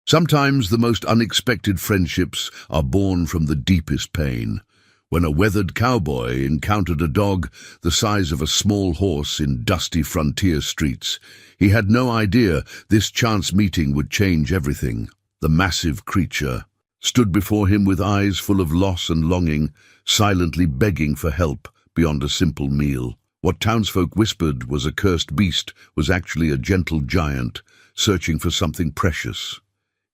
Sometimes the most unexpected friendships are born from the deepest pain. When a weathered cowboy encountered a dog the size of a small horse in dusty frontier streets, he had no idea this chance meeting would change everything. The massive creature stood before him with eyes full of loss and longing, silently begging for help beyond a simple meal. What townsfolk whispered was a cursed beast was actually a gentle giant searching for something precious: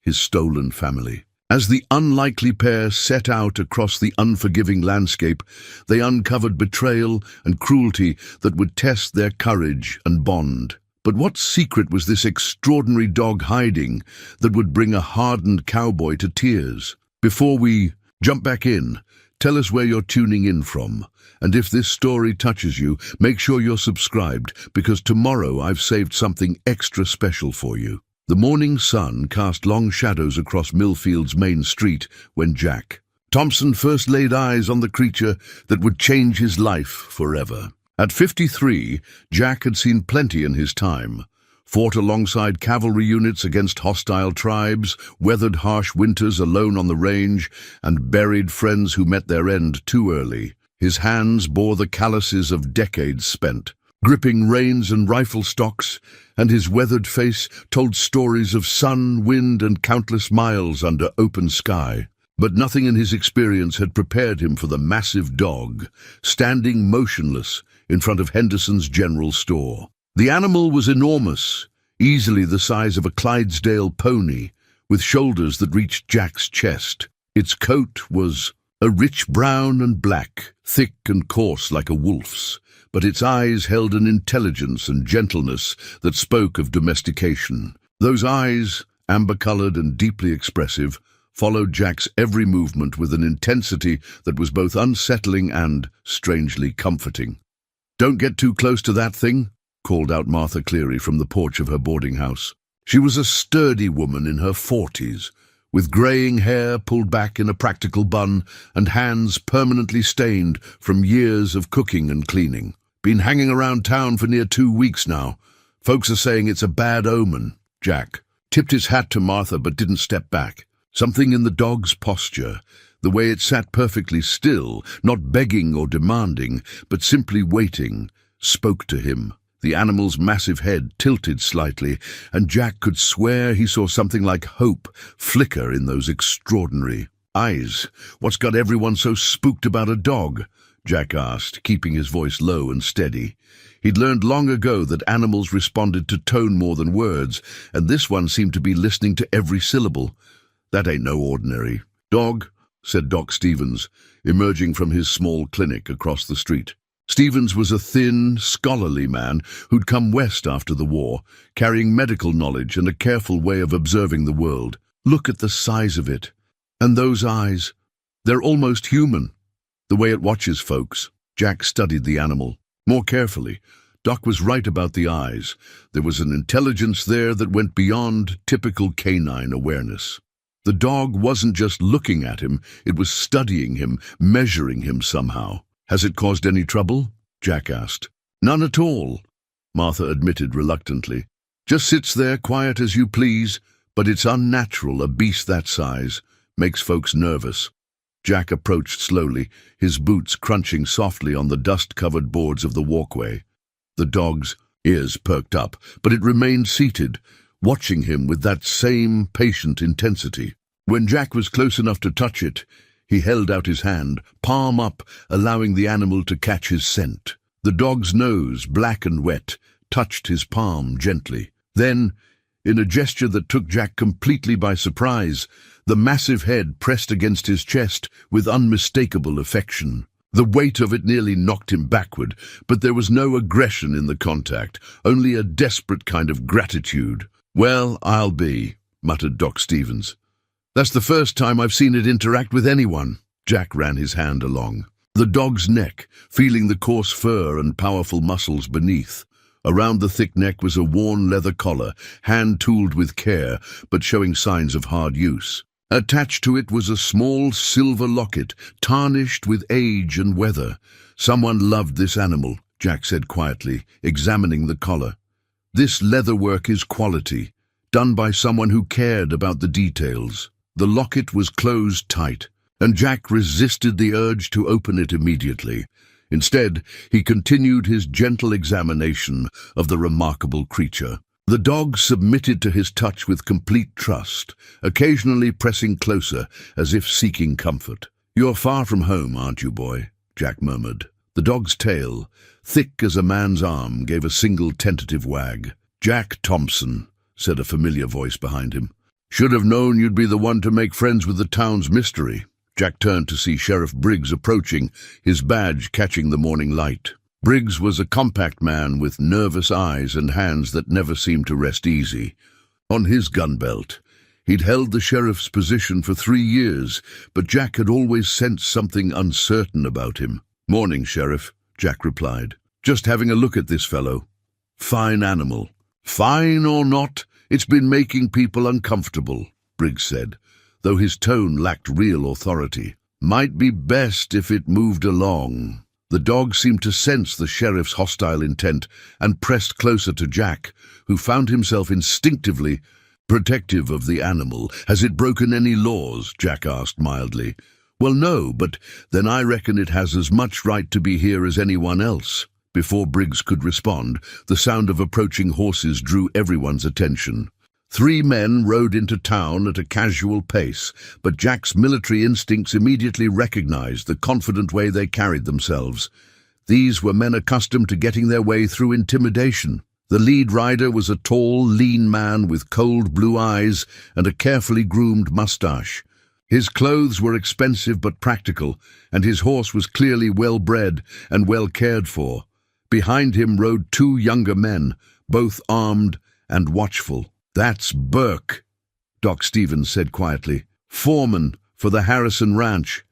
his stolen family. As the unlikely pair set out across the unforgiving landscape, they uncovered betrayal and cruelty that would test their courage and bond. But what secret was this extraordinary dog hiding that would bring a hardened cowboy to tears? Before we jump back in, tell us where you're tuning in from. And if this story touches you, make sure you're subscribed, because tomorrow I've saved something extra special for you. The morning sun cast long shadows across Millfield's main street when Jack Thompson first laid eyes on the creature that would change his life forever. At 53, Jack had seen plenty in his time. Fought alongside cavalry units against hostile tribes, weathered harsh winters alone on the range, and buried friends who met their end too early. His hands bore the calluses of decades spent, gripping reins and rifle stocks, and his weathered face told stories of sun, wind, and countless miles under open sky. But nothing in his experience had prepared him for the massive dog, standing motionless in front of Henderson's general store. The animal was enormous, easily the size of a Clydesdale pony, with shoulders that reached Jack's chest. Its coat was a rich brown and black, thick and coarse like a wolf's, but its eyes held an intelligence and gentleness that spoke of domestication. Those eyes, amber-colored and deeply expressive, followed Jack's every movement with an intensity that was both unsettling and strangely comforting. "Don't get too close to that thing," called out Martha Cleary from the porch of her boarding house. She was a sturdy woman in her 40s, with graying hair pulled back in a practical bun and hands permanently stained from years of cooking and cleaning. "Been hanging around town for near 2 weeks now. Folks are saying it's a bad omen." Jack tipped his hat to Martha but didn't step back. Something in the dog's posture, the way it sat perfectly still, not begging or demanding, but simply waiting, spoke to him. The animal's massive head tilted slightly, and Jack could swear he saw something like hope flicker in those extraordinary eyes. "What's got everyone so spooked about a dog?" Jack asked, keeping his voice low and steady. He'd learned long ago that animals responded to tone more than words, and this one seemed to be listening to every syllable. "That ain't no ordinary dog," said Doc Stevens, emerging from his small clinic across the street. Stevens was a thin, scholarly man who'd come west after the war, carrying medical knowledge and a careful way of observing the world. "Look at the size of it. And those eyes. They're almost human. The way it watches folks." Jack studied the animal more carefully. Doc was right about the eyes. There was an intelligence there that went beyond typical canine awareness. The dog wasn't just looking at him, it was studying him, measuring him somehow. "Has it caused any trouble?" Jack asked. "None at all," Martha admitted reluctantly. "Just sits there quiet as you please, but it's unnatural, a beast that size. Makes folks nervous." Jack approached slowly, his boots crunching softly on the dust-covered boards of the walkway. The dog's ears perked up, but it remained seated, watching him with that same patient intensity. When Jack was close enough to touch it, he held out his hand, palm up, allowing the animal to catch his scent. The dog's nose, black and wet, touched his palm gently. Then, in a gesture that took Jack completely by surprise, the massive head pressed against his chest with unmistakable affection. The weight of it nearly knocked him backward, but there was no aggression in the contact, only a desperate kind of gratitude. "Well, I'll be," muttered Doc Stevens. "That's the first time I've seen it interact with anyone." Jack ran his hand along the dog's neck, feeling the coarse fur and powerful muscles beneath. Around the thick neck was a worn leather collar, hand-tooled with care, but showing signs of hard use. Attached to it was a small silver locket, tarnished with age and weather. "Someone loved this animal," Jack said quietly, examining the collar. "This leatherwork is quality. done by someone who cared about the details. The locket was closed tight, and Jack resisted the urge to open it immediately. Instead, he continued his gentle examination of the remarkable creature. The dog submitted to his touch with complete trust, occasionally pressing closer as if seeking comfort. "You're far from home, aren't you, boy?" Jack murmured. The dog's tail, thick as a man's arm, gave a single tentative wag. "Jack Thompson," said a familiar voice behind him. "Should have known you'd be the one to make friends with the town's mystery." Jack turned to see Sheriff Briggs approaching, his badge catching the morning light. Briggs was a compact man with nervous eyes and hands that never seemed to rest easy. On his gun belt, he'd held the sheriff's position for 3 years, but Jack had always sensed something uncertain about him. "Morning, Sheriff," Jack replied. "Just having a look at this fellow. Fine animal." "Fine or not, it's been making people uncomfortable," Briggs said, though his tone lacked real authority. "Might be best if it moved along." The dog seemed to sense the sheriff's hostile intent and pressed closer to Jack, who found himself instinctively protective of the animal. "Has it broken any laws?" Jack asked mildly. "Well, no, but then I reckon it has as much right to be here as anyone else." Before Briggs could respond, the sound of approaching horses drew everyone's attention. 3 men rode into town at a casual pace, but Jack's military instincts immediately recognized the confident way they carried themselves. These were men accustomed to getting their way through intimidation. The lead rider was a tall, lean man with cold blue eyes and a carefully groomed mustache. His clothes were expensive but practical, and his horse was clearly well-bred and well cared for. Behind him rode 2 younger men, both armed and watchful. "That's Burke," Doc Stevens said quietly. "Foreman for the Harrison Ranch."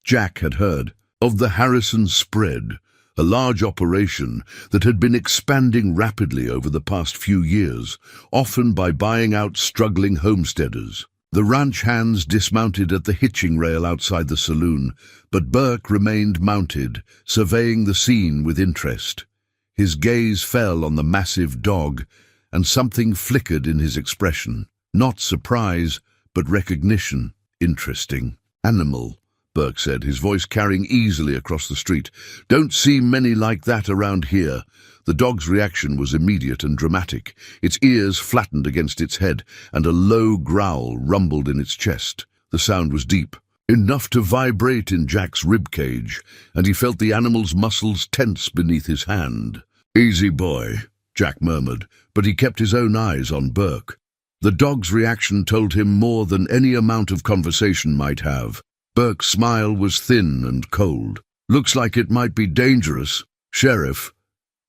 Jack had heard of the Harrison Spread, a large operation that had been expanding rapidly over the past few years, often by buying out struggling homesteaders. The ranch hands dismounted at the hitching rail outside the saloon, but Burke remained mounted, surveying the scene with interest. His gaze fell on the massive dog, and something flickered in his expression. Not surprise, but recognition. "Interesting animal," Burke said, his voice carrying easily across the street. "Don't see many like that around here." The dog's reaction was immediate and dramatic. Its ears flattened against its head, and a low growl rumbled in its chest. The sound was deep, enough to vibrate in Jack's ribcage, and he felt the animal's muscles tense beneath his hand. "Easy, boy," Jack murmured, but he kept his own eyes on Burke. The dog's reaction told him more than any amount of conversation might have. Burke's smile was thin and cold. "Looks like it might be dangerous. Sheriff,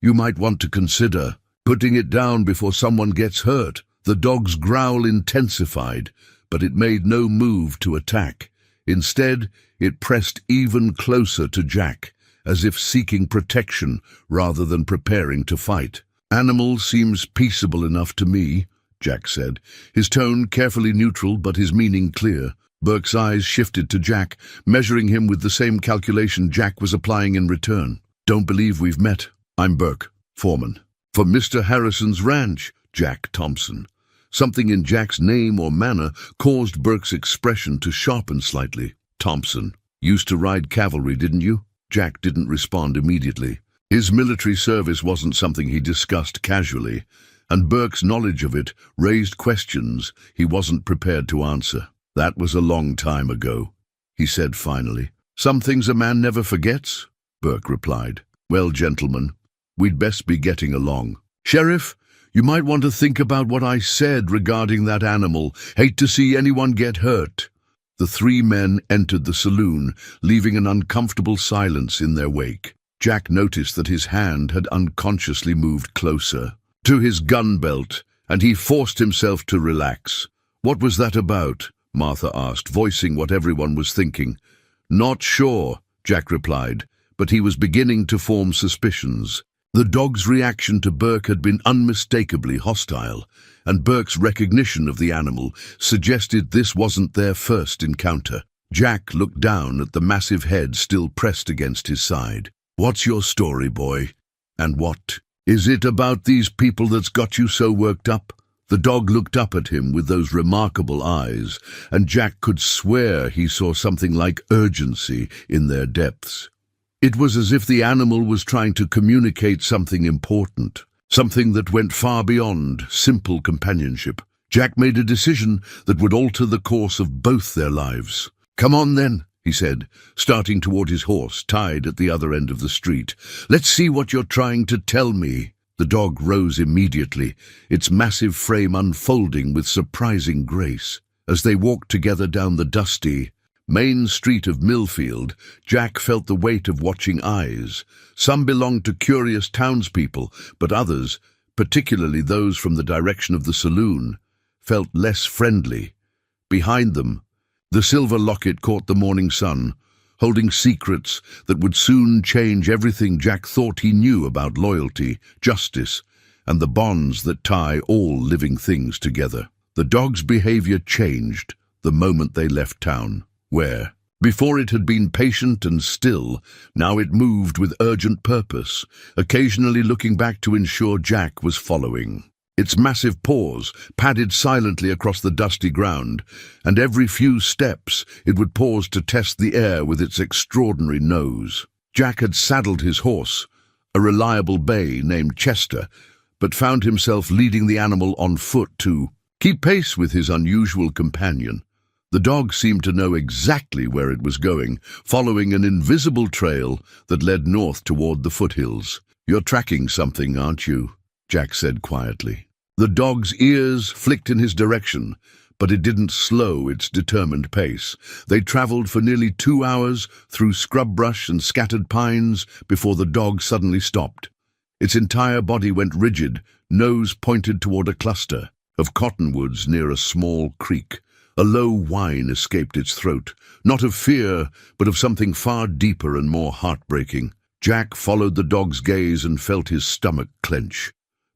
you might want to consider putting it down before someone gets hurt." The dog's growl intensified, but it made no move to attack. Instead, it pressed even closer to Jack, as if seeking protection rather than preparing to fight. "Animal seems peaceable enough to me," Jack said, his tone carefully neutral but his meaning clear. Burke's eyes shifted to Jack, measuring him with the same calculation Jack was applying in return. "Don't believe we've met. I'm Burke, foreman for Mr. Harrison's ranch, Jack Thompson." Something in Jack's name or manner caused Burke's expression to sharpen slightly. "Thompson, used to ride cavalry, didn't you?" Jack didn't respond immediately. His military service wasn't something he discussed casually, and Burke's knowledge of it raised questions he wasn't prepared to answer. "That was a long time ago," he said finally. "Some things a man never forgets," Burke replied. "Well, gentlemen, we'd best be getting along. Sheriff, you might want to think about what I said regarding that animal. Hate to see anyone get hurt." The 3 men entered the saloon, leaving an uncomfortable silence in their wake. Jack noticed that his hand had unconsciously moved closer to his gun belt, and he forced himself to relax. "What was that about?" Martha asked, voicing what everyone was thinking. "Not sure," Jack replied, but he was beginning to form suspicions. The dog's reaction to Burke had been unmistakably hostile, and Burke's recognition of the animal suggested this wasn't their first encounter. Jack looked down at the massive head still pressed against his side. "What's your story, boy? And what is it about these people that's got you so worked up?" The dog looked up at him with those remarkable eyes, and Jack could swear he saw something like urgency in their depths. It was as if the animal was trying to communicate something important, something that went far beyond simple companionship. Jack made a decision that would alter the course of both their lives. "Come on then," he said, starting toward his horse, tied at the other end of the street. "Let's see what you're trying to tell me." The dog rose immediately, its massive frame unfolding with surprising grace. As they walked together down the dusty main street of Millfield, Jack felt the weight of watching eyes. Some belonged to curious townspeople, but others, particularly those from the direction of the saloon, felt less friendly. Behind them, the silver locket caught the morning sun, holding secrets that would soon change everything Jack thought he knew about loyalty, justice, and the bonds that tie all living things together. The dog's behavior changed the moment they left town, where, before it had been patient and still, now it moved with urgent purpose, occasionally looking back to ensure Jack was following. Its massive paws padded silently across the dusty ground, and every few steps it would pause to test the air with its extraordinary nose. Jack had saddled his horse, a reliable bay named Chester, but found himself leading the animal on foot to keep pace with his unusual companion. The dog seemed to know exactly where it was going, following an invisible trail that led north toward the foothills. "You're tracking something, aren't you?" Jack said quietly. The dog's ears flicked in his direction, but it didn't slow its determined pace. They traveled for nearly 2 hours through scrub brush and scattered pines before the dog suddenly stopped. Its entire body went rigid, nose pointed toward a cluster of cottonwoods near a small creek. A low whine escaped its throat, not of fear, but of something far deeper and more heartbreaking. Jack followed the dog's gaze and felt his stomach clench.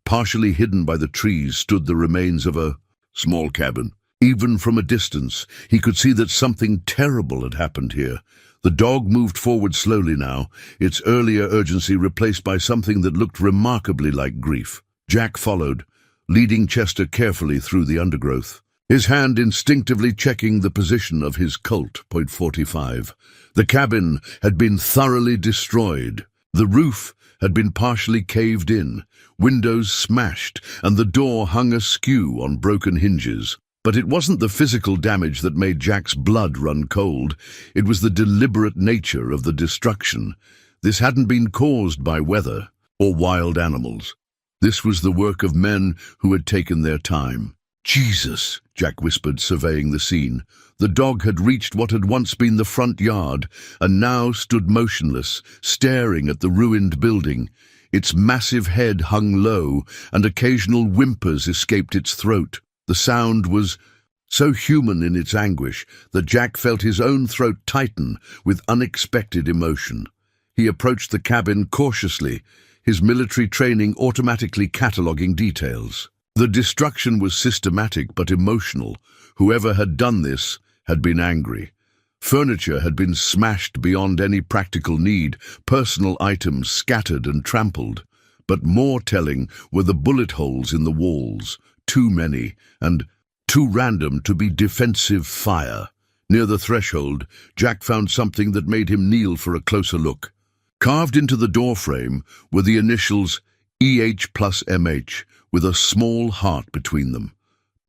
Partially hidden by the trees stood the remains of a small cabin. Even from a distance, he could see that something terrible had happened here. The dog moved forward slowly now, its earlier urgency replaced by something that looked remarkably like grief. Jack followed, leading Chester carefully through the undergrowth, his hand instinctively checking the position of his Colt .45. The cabin had been thoroughly destroyed. The roof had been partially caved in, windows smashed, and the door hung askew on broken hinges. But it wasn't the physical damage that made Jack's blood run cold. It was the deliberate nature of the destruction. This hadn't been caused by weather or wild animals. This was the work of men who had taken their time. "Jesus," Jack whispered, surveying the scene. The dog had reached what had once been the front yard, and now stood motionless, staring at the ruined building. Its massive head hung low, and occasional whimpers escaped its throat. The sound was so human in its anguish that Jack felt his own throat tighten with unexpected emotion. He approached the cabin cautiously, his military training automatically cataloguing details. The destruction was systematic but emotional. Whoever had done this had been angry. Furniture had been smashed beyond any practical need, personal items scattered and trampled. But more telling were the bullet holes in the walls, too many and too random to be defensive fire. Near the threshold, Jack found something that made him kneel for a closer look. Carved into the doorframe were the initials EH plus MH, with a small heart between them.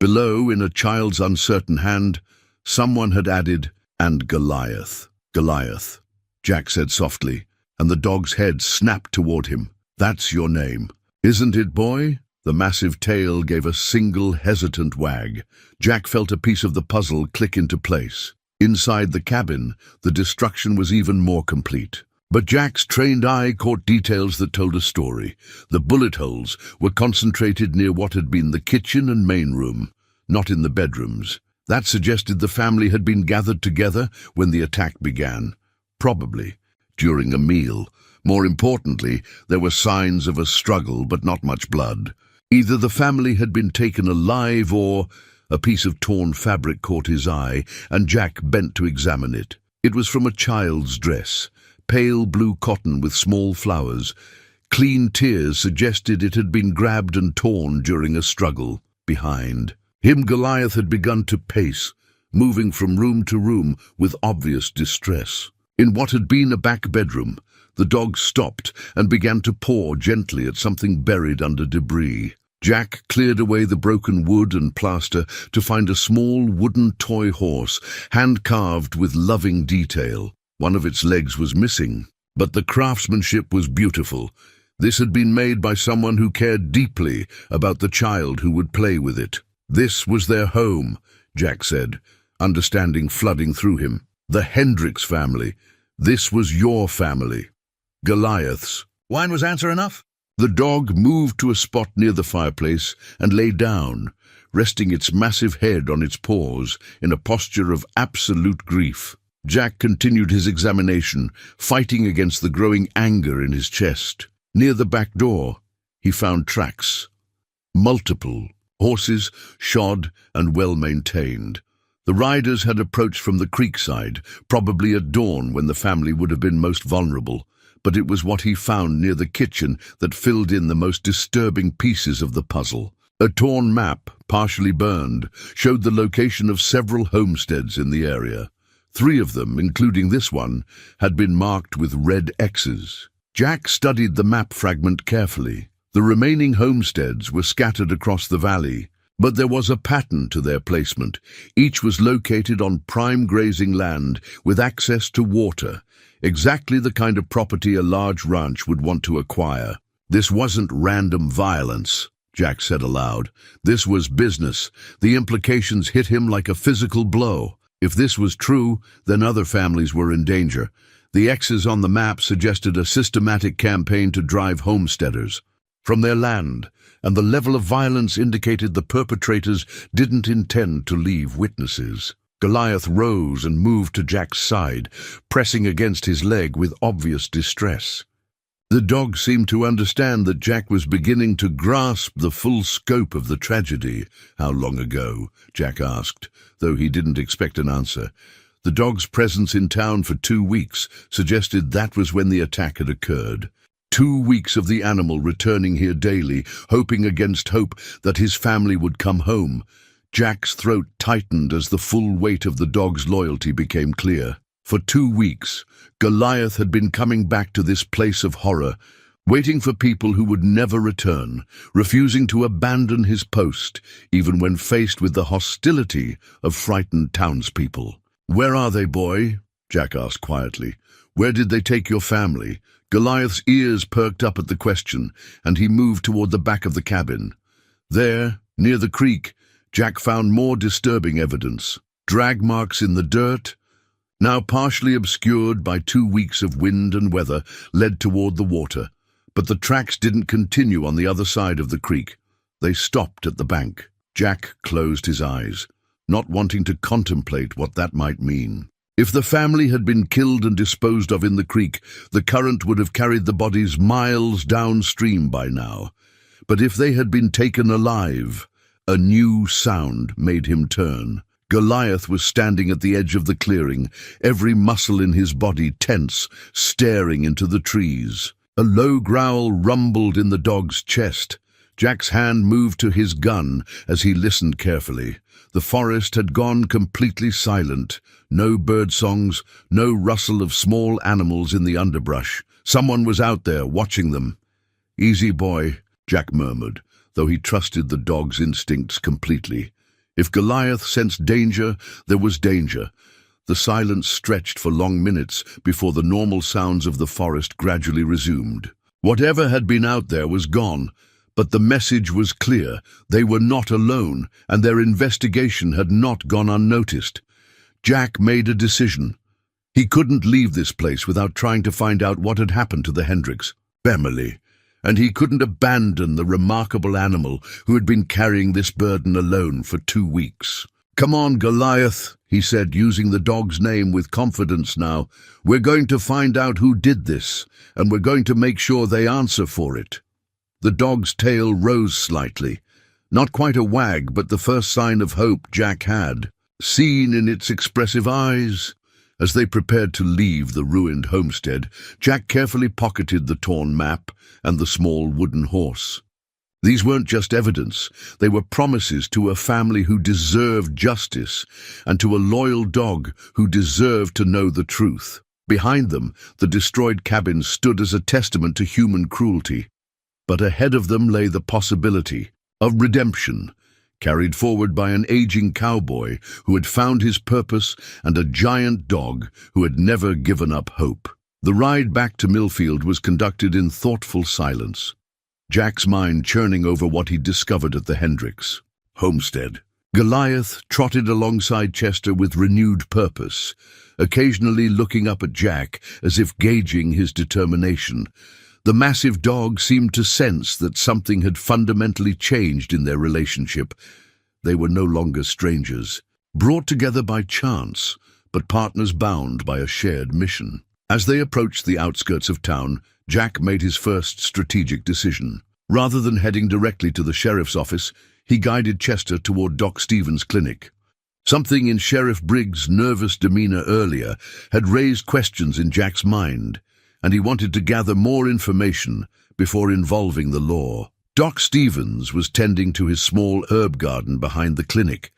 Below, in a child's uncertain hand, someone had added, "And Goliath." "Goliath," Jack said softly, and the dog's head snapped toward him. "That's your name, isn't it, boy?" The massive tail gave a single hesitant wag. Jack felt a piece of the puzzle click into place. Inside the cabin, the destruction was even more complete. But Jack's trained eye caught details that told a story. The bullet holes were concentrated near what had been the kitchen and main room, not in the bedrooms. That suggested the family had been gathered together when the attack began, probably during a meal. More importantly, there were signs of a struggle, but not much blood. Either the family had been taken alive or a piece of torn fabric caught his eye, and Jack bent to examine it. It was from a child's dress, pale blue cotton with small flowers. Clean tears suggested it had been grabbed and torn during a struggle. behind. Him Goliath had begun to pace, moving from room to room with obvious distress. In what had been a back bedroom, the dog stopped and began to paw gently at something buried under debris. Jack cleared away the broken wood and plaster to find a small wooden toy horse, hand-carved with loving detail. One of its legs was missing, but the craftsmanship was beautiful. This had been made by someone who cared deeply about the child who would play with it. This was their home, Jack said, understanding flooding through him. The Hendricks family. This was your family. Goliath's. Wine was answer enough? The dog moved to a spot near the fireplace and lay down, resting its massive head on its paws in a posture of absolute grief. Jack continued his examination, fighting against the growing anger in his chest. Near the back door, he found tracks. Multiple. Horses, shod and well-maintained. The riders had approached from the creekside, probably at dawn when the family would have been most vulnerable. But it was what he found near the kitchen that filled in the most disturbing pieces of the puzzle. A torn map, partially burned, showed the location of several homesteads in the area. 3 of them, including this one, had been marked with red X's. Jack studied the map fragment carefully. The remaining homesteads were scattered across the valley, but there was a pattern to their placement. Each was located on prime grazing land with access to water, exactly the kind of property a large ranch would want to acquire. This wasn't random violence, Jack said aloud. This was business. The implications hit him like a physical blow. If this was true, then other families were in danger. The X's on the map suggested a systematic campaign to drive homesteaders from their land, and the level of violence indicated the perpetrators didn't intend to leave witnesses. Goliath rose and moved to Jack's side, pressing against his leg with obvious distress. The dog seemed to understand that Jack was beginning to grasp the full scope of the tragedy. How long ago? Jack asked, though he didn't expect an answer. The dog's presence in town for 2 weeks suggested that was when the attack had occurred. 2 weeks of the animal returning here daily, hoping against hope that his family would come home. Jack's throat tightened as the full weight of the dog's loyalty became clear. For 2 weeks, Goliath had been coming back to this place of horror, waiting for people who would never return, refusing to abandon his post, even when faced with the hostility of frightened townspeople. "Where are they, boy?" Jack asked quietly. "Where did they take your family?" Goliath's ears perked up at the question, and he moved toward the back of the cabin. There, near the creek, Jack found more disturbing evidence. Drag marks in the dirt, now partially obscured by 2 weeks of wind and weather, led toward the water. But the tracks didn't continue on the other side of the creek. They stopped at the bank. Jack closed his eyes, not wanting to contemplate what that might mean. If the family had been killed and disposed of in the creek, the current would have carried the bodies miles downstream by now. But if they had been taken alive, a new sound made him turn. Goliath was standing at the edge of the clearing, every muscle in his body tense, staring into the trees. A low growl rumbled in the dog's chest. Jack's hand moved to his gun as he listened carefully. The forest had gone completely silent. No birdsongs, no rustle of small animals in the underbrush. Someone was out there watching them. "Easy, boy," Jack murmured, though he trusted the dog's instincts completely. If Goliath sensed danger, there was danger. The silence stretched for long minutes before the normal sounds of the forest gradually resumed. Whatever had been out there was gone, but the message was clear. They were not alone, and their investigation had not gone unnoticed. Jack made a decision. He couldn't leave this place without trying to find out what had happened to the Hendricks family, and he couldn't abandon the remarkable animal who had been carrying this burden alone for 2 weeks. "Come on, Goliath," he said, using the dog's name with confidence now. "We're going to find out who did this, and we're going to make sure they answer for it." The dog's tail rose slightly. Not quite a wag, but the first sign of hope Jack had seen in its expressive eyes. As they prepared to leave the ruined homestead, Jack carefully pocketed the torn map and the small wooden horse. These weren't just evidence, they were promises to a family who deserved justice and to a loyal dog who deserved to know the truth. Behind them, the destroyed cabins stood as a testament to human cruelty. But ahead of them lay the possibility of redemption, carried forward by an aging cowboy who had found his purpose and a giant dog who had never given up hope. The ride back to Millfield was conducted in thoughtful silence, Jack's mind churning over what he'd discovered at the Hendricks homestead. Goliath trotted alongside Chester with renewed purpose, occasionally looking up at Jack as if gauging his determination. The massive dog seemed to sense that something had fundamentally changed in their relationship. They were no longer strangers, brought together by chance, but partners bound by a shared mission. As they approached the outskirts of town, Jack made his first strategic decision. Rather than heading directly to the sheriff's office, he guided Chester toward Doc Stevens' clinic. Something in Sheriff Briggs' nervous demeanor earlier had raised questions in Jack's mind, and he wanted to gather more information before involving the law. Doc Stevens was tending to his small herb garden behind the clinic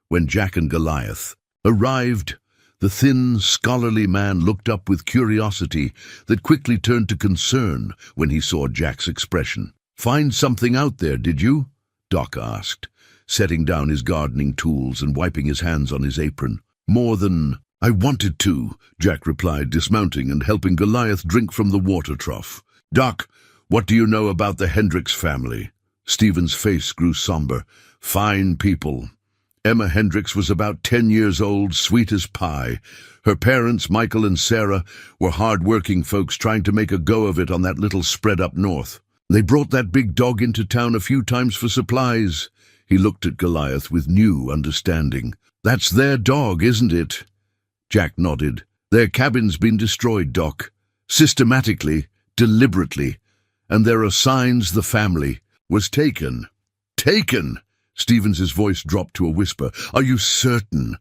when Jack and Goliath arrived. The thin, scholarly man looked up with curiosity that quickly turned to concern when he saw Jack's expression. "Find something out there, did you?" Doc asked, setting down his gardening tools and wiping his hands on his apron. "More than I wanted to," Jack replied, dismounting and helping Goliath drink from the water trough. "Doc, what do you know about the Hendricks family?" Stephen's face grew somber. "Fine people. Emma Hendricks was about 10 years old, sweet as pie. Her parents, Michael and Sarah, were hard-working folks trying to make a go of it on that little spread up north. They brought that big dog into town a few times for supplies." He looked at Goliath with new understanding. "That's their dog, isn't it?" Jack nodded. "Their cabin's been destroyed, Doc. Systematically, deliberately. And there are signs the family was taken." "Taken?" Stevens's voice dropped to a whisper. "Are you certain?"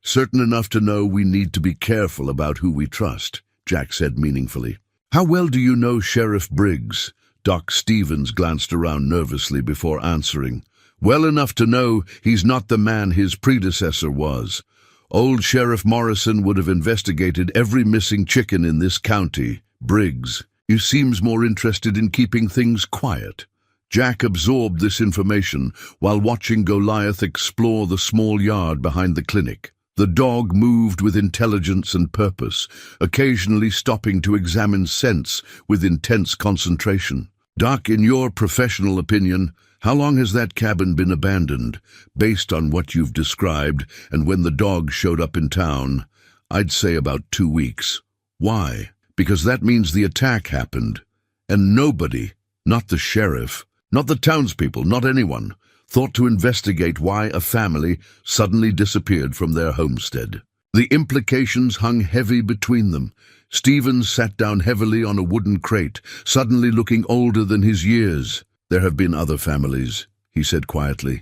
"Certain enough to know we need to be careful about who we trust," Jack said meaningfully. "How well do you know Sheriff Briggs?" Doc Stevens glanced around nervously before answering. "Well enough to know he's not the man his predecessor was. Old Sheriff Morrison would have investigated every missing chicken in this county. Briggs, he seems more interested in keeping things quiet." Jack absorbed this information while watching Goliath explore the small yard behind the clinic. The dog moved with intelligence and purpose, occasionally stopping to examine scents with intense concentration. "Doc, in your professional opinion, how long has that cabin been abandoned? Based on what you've described and when the dog showed up in town, I'd say about 2 weeks. Why? Because that means the attack happened, and nobody, not the sheriff, not the townspeople, not anyone, thought to investigate why a family suddenly disappeared from their homestead. The implications hung heavy between them. Stevens sat down heavily on a wooden crate, suddenly looking older than his years. "There have been other families," he said quietly.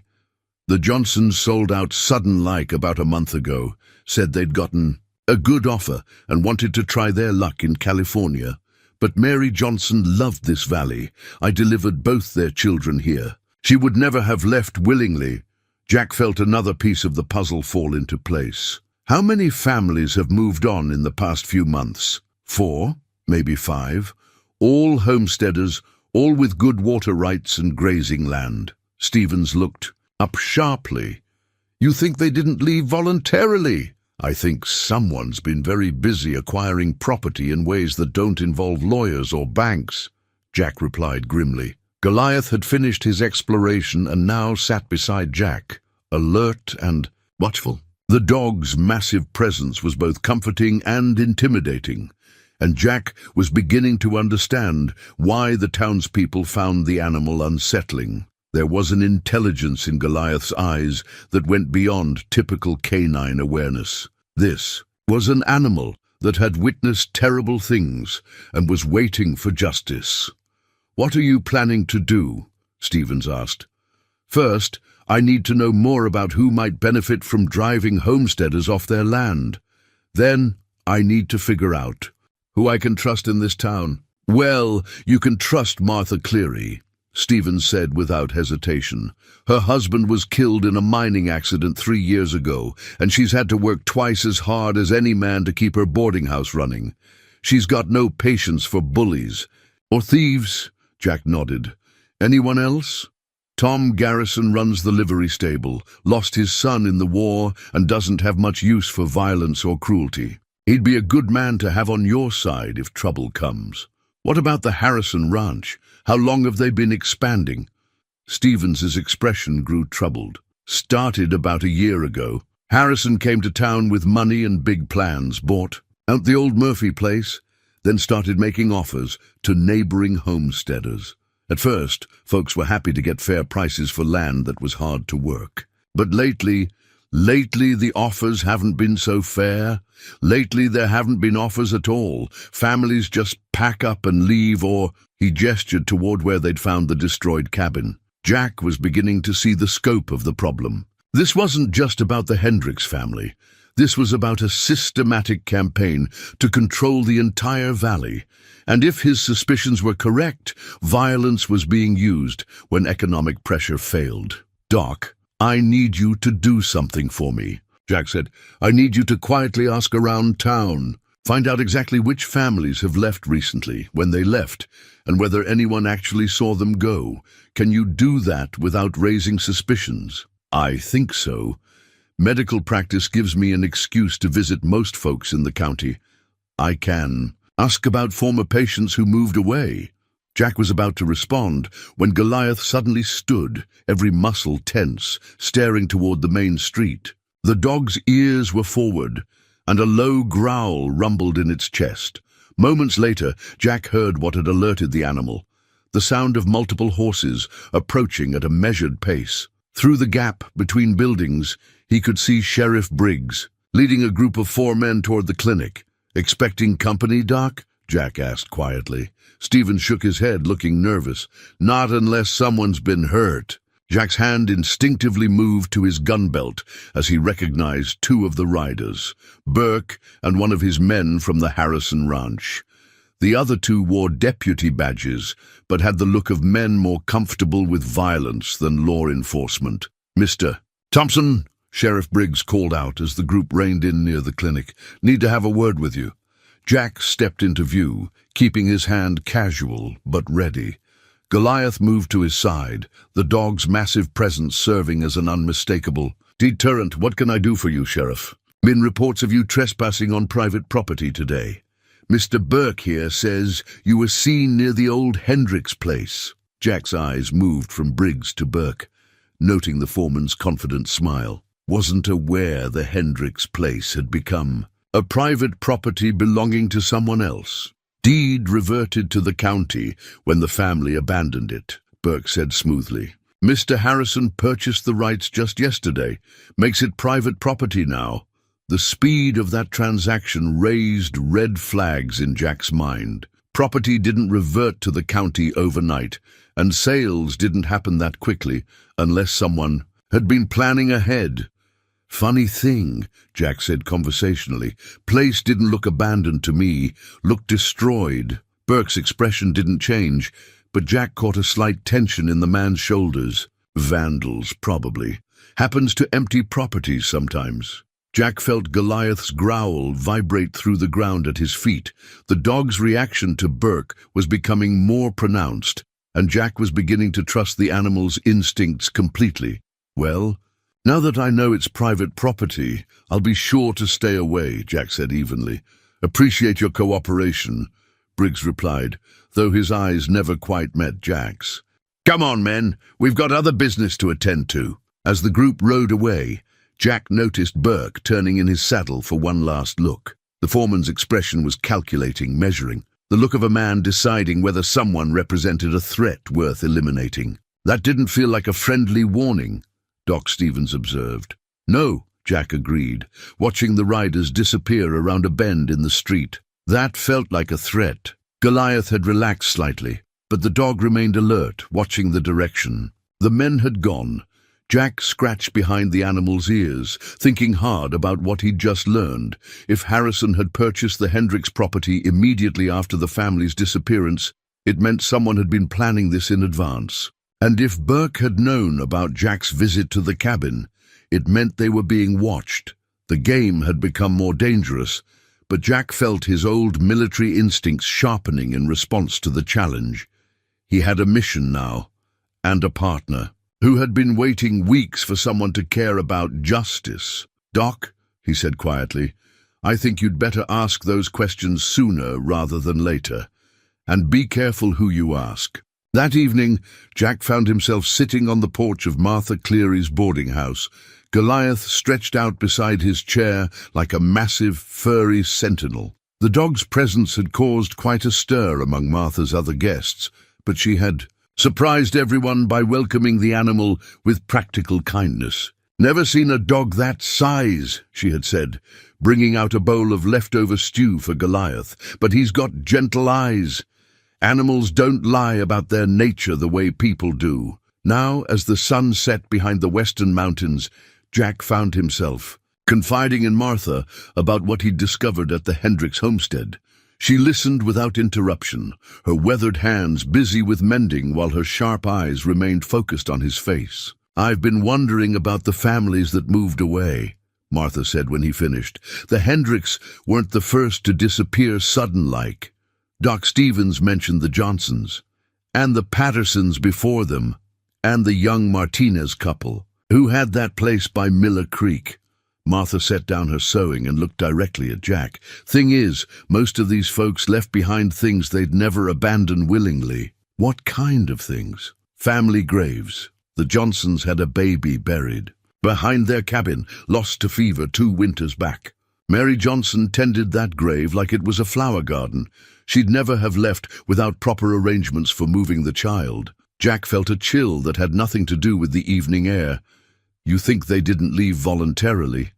"The Johnsons sold out sudden-like about a month ago, said they'd gotten a good offer and wanted to try their luck in California. But Mary Johnson loved this valley. I delivered both their children here. She would never have left willingly." Jack felt another piece of the puzzle fall into place. "How many families have moved on in the past few months? 4, maybe 5. All homesteaders, all with good water rights and grazing land." Stevens looked up sharply. "You think they didn't leave voluntarily?" "I think someone's been very busy acquiring property in ways that don't involve lawyers or banks," Jack replied grimly. Goliath had finished his exploration and now sat beside Jack, alert and watchful. The dog's massive presence was both comforting and intimidating, and Jack was beginning to understand why the townspeople found the animal unsettling. There was an intelligence in Goliath's eyes that went beyond typical canine awareness. This was an animal that had witnessed terrible things and was waiting for justice. "What are you planning to do?" Stevens asked. "First, I need to know more about who might benefit from driving homesteaders off their land. Then, I need to figure out who I can trust in this town." "Well, you can trust Martha Cleary," Stevens said without hesitation. Her husband was killed in a mining accident 3 years ago, and she's had to work twice as hard as any man to keep her boarding house running. She's got no patience for bullies. Or thieves, Jack nodded. Anyone else? Tom Garrison runs the livery stable, lost his son in the war, and doesn't have much use for violence or cruelty. He'd be a good man to have on your side if trouble comes. What about the Harrison Ranch? How long have they been expanding? Stevens's expression grew troubled. Started about a year ago. Harrison came to town with money and big plans, bought out the old Murphy place, then started making offers to neighboring homesteaders. At first, folks were happy to get fair prices for land that was hard to work. But lately the offers haven't been so fair. Lately there haven't been offers at all. Families just pack up and leave, or he gestured toward where they'd found the destroyed cabin. Jack was beginning to see the scope of the problem. This wasn't just about the Hendricks family. This was about a systematic campaign to control the entire valley. And if his suspicions were correct, violence was being used when economic pressure failed. "Doc, I need you to do something for me," Jack said. "I need you to quietly ask around town. Find out exactly which families have left recently, when they left, and whether anyone actually saw them go. Can you do that without raising suspicions?" "I think so. Medical practice gives me an excuse to visit most folks in the county. I can ask about former patients who moved away." Jack was about to respond when Goliath suddenly stood, every muscle tense, staring toward the main street. The dog's ears were forward, and a low growl rumbled in its chest. Moments later, Jack heard what had alerted the animal, the sound of multiple horses approaching at a measured pace. Through the gap between buildings, he could see Sheriff Briggs, leading a group of 4 men toward the clinic. "Expecting company, Doc?" Jack asked quietly. Stevens shook his head, looking nervous. "Not unless someone's been hurt." Jack's hand instinctively moved to his gun belt as he recognized 2 of the riders, Burke and one of his men from the Harrison Ranch. The other 2 wore deputy badges, but had the look of men more comfortable with violence than law enforcement. "Mr. Thompson," Sheriff Briggs called out as the group reined in near the clinic. "Need to have a word with you." Jack stepped into view, keeping his hand casual but ready. Goliath moved to his side, the dog's massive presence serving as an unmistakable deterrent. "What can I do for you, Sheriff?" "Been reports of you trespassing on private property today. Mr. Burke here says you were seen near the old Hendricks place." Jack's eyes moved from Briggs to Burke, noting the foreman's confident smile. "Wasn't aware the Hendricks place had become a private property belonging to someone else. Deed reverted to the county when the family abandoned it," Burke said smoothly. "Mr. Harrison purchased the rights just yesterday. Makes it private property now." The speed of that transaction raised red flags in Jack's mind. Property didn't revert to the county overnight, and sales didn't happen that quickly unless someone had been planning ahead. "Funny thing," Jack said conversationally. "Place didn't look abandoned to me, looked destroyed." Burke's expression didn't change, but Jack caught a slight tension in the man's shoulders. "Vandals, probably. Happens to empty properties sometimes." Jack felt Goliath's growl vibrate through the ground at his feet. The dog's reaction to Burke was becoming more pronounced, and Jack was beginning to trust the animal's instincts completely. "Well, now that I know it's private property, I'll be sure to stay away," Jack said evenly. "Appreciate your cooperation," Briggs replied, though his eyes never quite met Jack's. "Come on, men, we've got other business to attend to." As the group rode away, Jack noticed Burke turning in his saddle for one last look. The foreman's expression was calculating, measuring, the look of a man deciding whether someone represented a threat worth eliminating. "That didn't feel like a friendly warning," Doc Stevens observed. "No," Jack agreed, watching the riders disappear around a bend in the street. "That felt like a threat." Goliath had relaxed slightly, but the dog remained alert, watching the direction. The men had gone. Jack scratched behind the animal's ears, thinking hard about what he'd just learned. If Harrison had purchased the Hendricks property immediately after the family's disappearance, It meant someone had been planning this in advance. And if Burke had known about Jack's visit to the cabin, it meant they were being watched. The game had become more dangerous, but Jack felt his old military instincts sharpening in response to the challenge. He had a mission now, and a partner, who had been waiting weeks for someone to care about justice. "Doc," he said quietly, "I think you'd better ask those questions sooner rather than later. And be careful who you ask." That evening, Jack found himself sitting on the porch of Martha Cleary's boarding house, Goliath stretched out beside his chair like a massive, furry sentinel. The dog's presence had caused quite a stir among Martha's other guests, but she had surprised everyone by welcoming the animal with practical kindness. "Never seen a dog that size," she had said, bringing out a bowl of leftover stew for Goliath, "but he's got gentle eyes. Animals don't lie about their nature the way people do." Now, as the sun set behind the western mountains, Jack found himself confiding in Martha about what he'd discovered at the Hendricks homestead. She listened without interruption, her weathered hands busy with mending while her sharp eyes remained focused on his face. "I've been wondering about the families that moved away," Martha said when he finished. "The Hendricks weren't the first to disappear sudden-like. Doc Stevens mentioned the Johnsons, and the Pattersons before them, and the young Martinez couple, who had that place by Miller Creek." Martha set down her sewing and looked directly at Jack. "Thing is, most of these folks left behind things they'd never abandon willingly." "What kind of things?" "Family graves. The Johnsons had a baby buried behind their cabin, lost to fever 2 winters back. Mary Johnson tended that grave like it was a flower garden. She'd never have left without proper arrangements for moving the child." Jack felt a chill that had nothing to do with the evening air. "You think they didn't leave voluntarily?"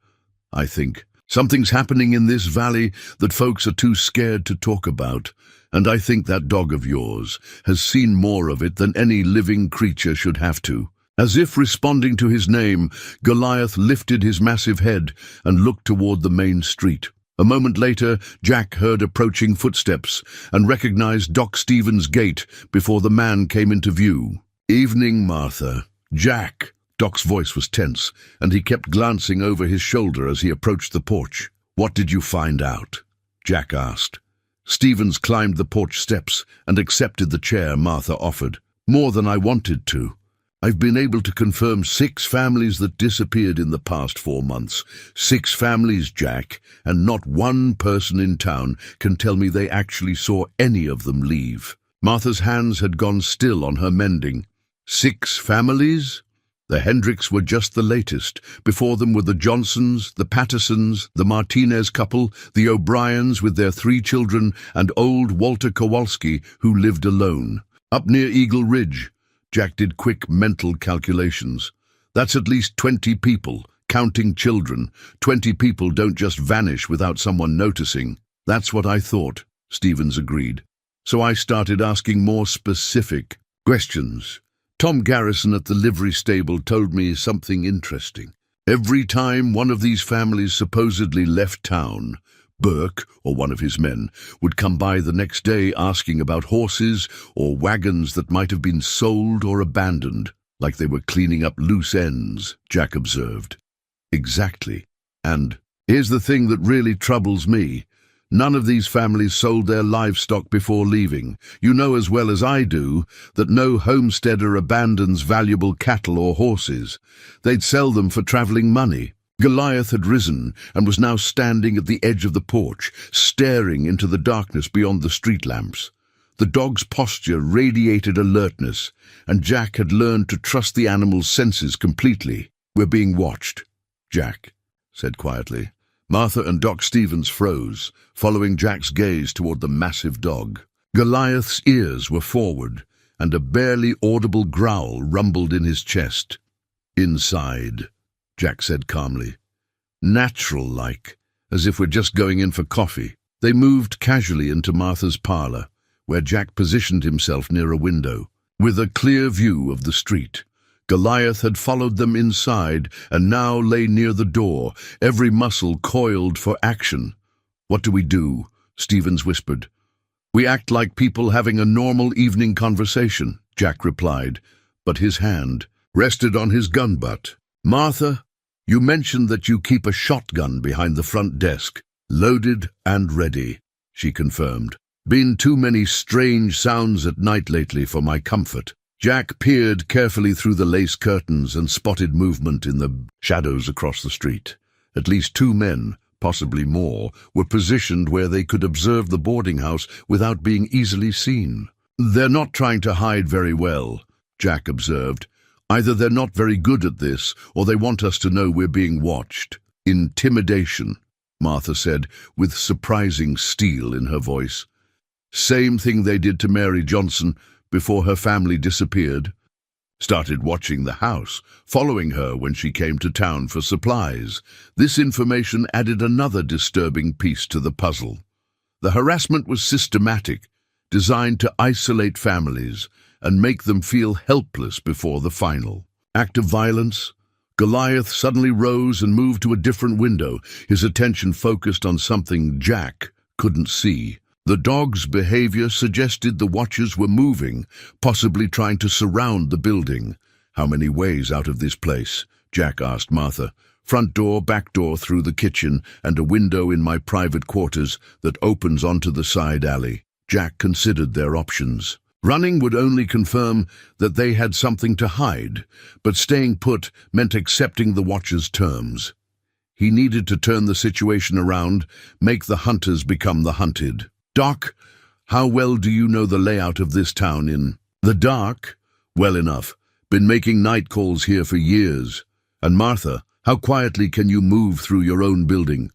"I think something's happening in this valley that folks are too scared to talk about, and I think that dog of yours has seen more of it than any living creature should have to." As if responding to his name, Goliath lifted his massive head and looked toward the main street. A moment later, Jack heard approaching footsteps and recognized Doc Stevens' gate before the man came into view. "Evening, Martha." "Jack." Doc's voice was tense, and he kept glancing over his shoulder as he approached the porch. "What did you find out?" Jack asked. Stevens climbed the porch steps and accepted the chair Martha offered. "More than I wanted to. I've been able to confirm 6 families that disappeared in the past 4 months. 6 families, Jack, and not one person in town can tell me they actually saw any of them leave." Martha's hands had gone still on her mending. 6 families? The Hendricks were just the latest. Before them were the Johnsons, the Pattersons, the Martinez couple, the O'Briens with their 3 children, and old Walter Kowalski, who lived alone. Up near Eagle Ridge, Jack did quick mental calculations. That's at least 20 people, counting children. 20 people don't just vanish without someone noticing. "That's what I thought," Stevens agreed. "So I started asking more specific questions. Tom Garrison at the livery stable told me something interesting. Every time one of these families supposedly left town, Burke, or one of his men, would come by the next day asking about horses or wagons that might have been sold or abandoned, like they were cleaning up loose ends," Jack observed. "Exactly. And here's the thing that really troubles me. None of these families sold their livestock before leaving. You know as well as I do that no homesteader abandons valuable cattle or horses. They'd sell them for traveling money." Goliath had risen and was now standing at the edge of the porch, staring into the darkness beyond the street lamps. The dog's posture radiated alertness, and Jack had learned to trust the animal's senses completely. "We're being watched," Jack said quietly. Martha and Doc Stevens froze, following Jack's gaze toward the massive dog. Goliath's ears were forward, and a barely audible growl rumbled in his chest. "Inside," Jack said calmly. "Natural-like, as if we're just going in for coffee." They moved casually into Martha's parlor, where Jack positioned himself near a window, with a clear view of the street. Goliath had followed them inside and now lay near the door, every muscle coiled for action. "What do we do?" Stevens whispered. "We act like people having a normal evening conversation," Jack replied, but his hand rested on his gun butt. "Martha, you mentioned that you keep a shotgun behind the front desk, loaded and ready," she confirmed. "Been too many strange sounds at night lately for my comfort." Jack peered carefully through the lace curtains and spotted movement in the shadows across the street. At least 2 men, possibly more, were positioned where they could observe the boarding house without being easily seen. "They're not trying to hide very well," Jack observed. "Either they're not very good at this, or they want us to know we're being watched." "Intimidation," Martha said, with surprising steel in her voice. "Same thing they did to Mary Johnson before her family disappeared. Started watching the house, following her when she came to town for supplies." This information added another disturbing piece to the puzzle. The harassment was systematic, designed to isolate families and make them feel helpless before the final act of violence. Goliath suddenly rose and moved to a different window, his attention focused on something Jack couldn't see. The dog's behavior suggested the watchers were moving, possibly trying to surround the building. "How many ways out of this place?" Jack asked Martha. "Front door, back door through the kitchen, and a window in my private quarters that opens onto the side alley." Jack considered their options. Running would only confirm that they had something to hide, but staying put meant accepting the watchers' terms. He needed to turn the situation around, make the hunters become the hunted. "Doc, how well do you know the layout of this town in the dark?" "Well enough. Been making night calls here for years." "And Martha, how quietly can you move through your own building?"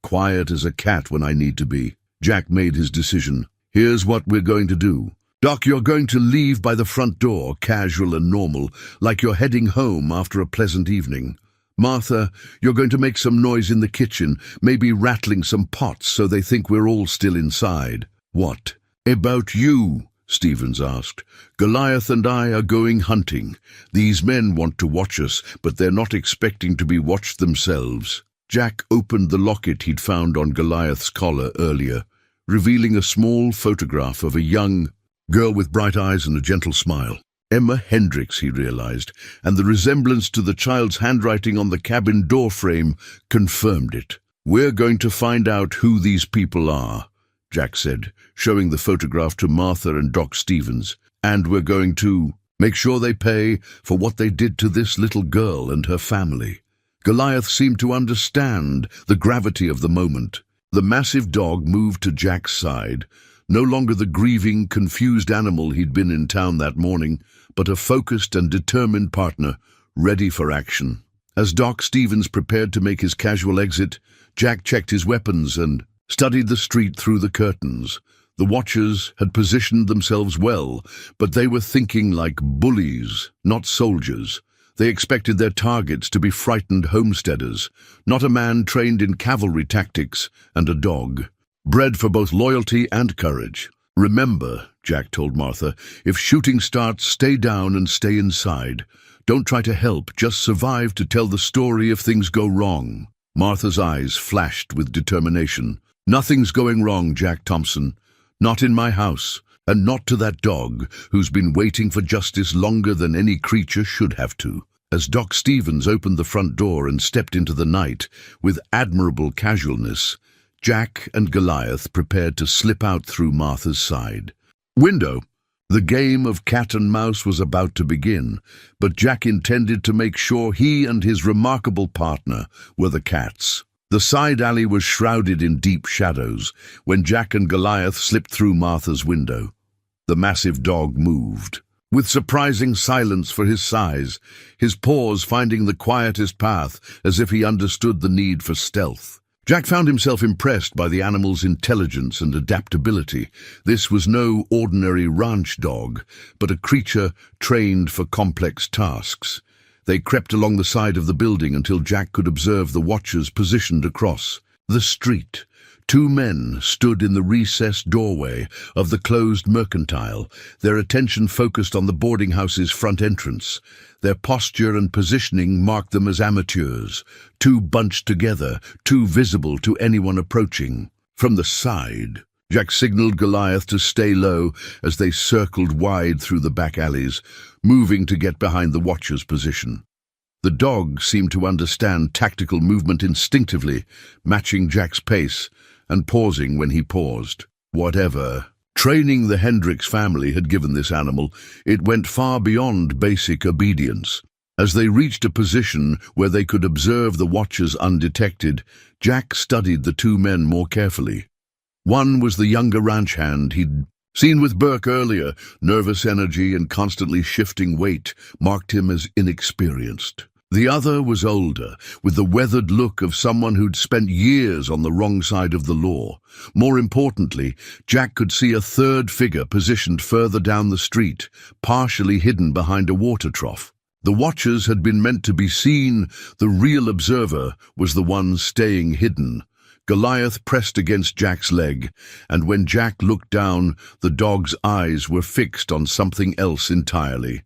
"Quiet as a cat when I need to be." Jack made his decision. "Here's what we're going to do. Doc, you're going to leave by the front door, casual and normal, like you're heading home after a pleasant evening. Martha, you're going to make some noise in the kitchen, maybe rattling some pots so they think we're all still inside." "What about you?" Stevens asked. "Goliath and I are going hunting. These men want to watch us, but they're not expecting to be watched themselves." Jack opened the locket he'd found on Goliath's collar earlier, revealing a small photograph of a young girl with bright eyes and a gentle smile. Emma Hendricks, he realized, and the resemblance to the child's handwriting on the cabin door frame confirmed it. "We're going to find out who these people are," Jack said, showing the photograph to Martha and Doc Stevens. "And we're going to make sure they pay for what they did to this little girl and her family." Goliath seemed to understand the gravity of the moment. The massive dog moved to Jack's side, no longer the grieving, confused animal he'd been in town that morning, but a focused and determined partner, ready for action. As Doc Stevens prepared to make his casual exit, Jack checked his weapons and studied the street through the curtains. The watchers had positioned themselves well, but they were thinking like bullies, not soldiers. They expected their targets to be frightened homesteaders, not a man trained in cavalry tactics, and a dog, bred for both loyalty and courage. "Remember," Jack told Martha, "if shooting starts, stay down and stay inside. Don't try to help, just survive to tell the story if things go wrong." Martha's eyes flashed with determination. "Nothing's going wrong, Jack Thompson. Not in my house, and not to that dog, who's been waiting for justice longer than any creature should have to." As Doc Stevens opened the front door and stepped into the night with admirable casualness, Jack and Goliath prepared to slip out through Martha's side window. The game of cat and mouse was about to begin, but Jack intended to make sure he and his remarkable partner were the cats. The side alley was shrouded in deep shadows when Jack and Goliath slipped through Martha's window. The massive dog moved, with surprising silence for his size, his paws finding the quietest path as if he understood the need for stealth. Jack found himself impressed by the animal's intelligence and adaptability. This was no ordinary ranch dog, but a creature trained for complex tasks. They crept along the side of the building until Jack could observe the watchers positioned across the street. 2 men stood in the recessed doorway of the closed mercantile, their attention focused on the boarding house's front entrance. Their posture and positioning marked them as amateurs, too bunched together, too visible to anyone approaching. From the side, Jack signaled Goliath to stay low as they circled wide through the back alleys, moving to get behind the watcher's position. The dog seemed to understand tactical movement instinctively, matching Jack's pace and pausing when he paused. Whatever training the Hendricks family had given this animal, it went far beyond basic obedience. As they reached a position where they could observe the watchers undetected, Jack studied the two men more carefully. One was the younger ranch hand he'd seen with Burke earlier. Nervous energy and constantly shifting weight marked him as inexperienced. The other was older, with the weathered look of someone who'd spent years on the wrong side of the law. More importantly, Jack could see a third figure positioned further down the street, partially hidden behind a water trough. The watchers had been meant to be seen. The real observer was the one staying hidden. Goliath pressed against Jack's leg, and when Jack looked down, the dog's eyes were fixed on something else entirely.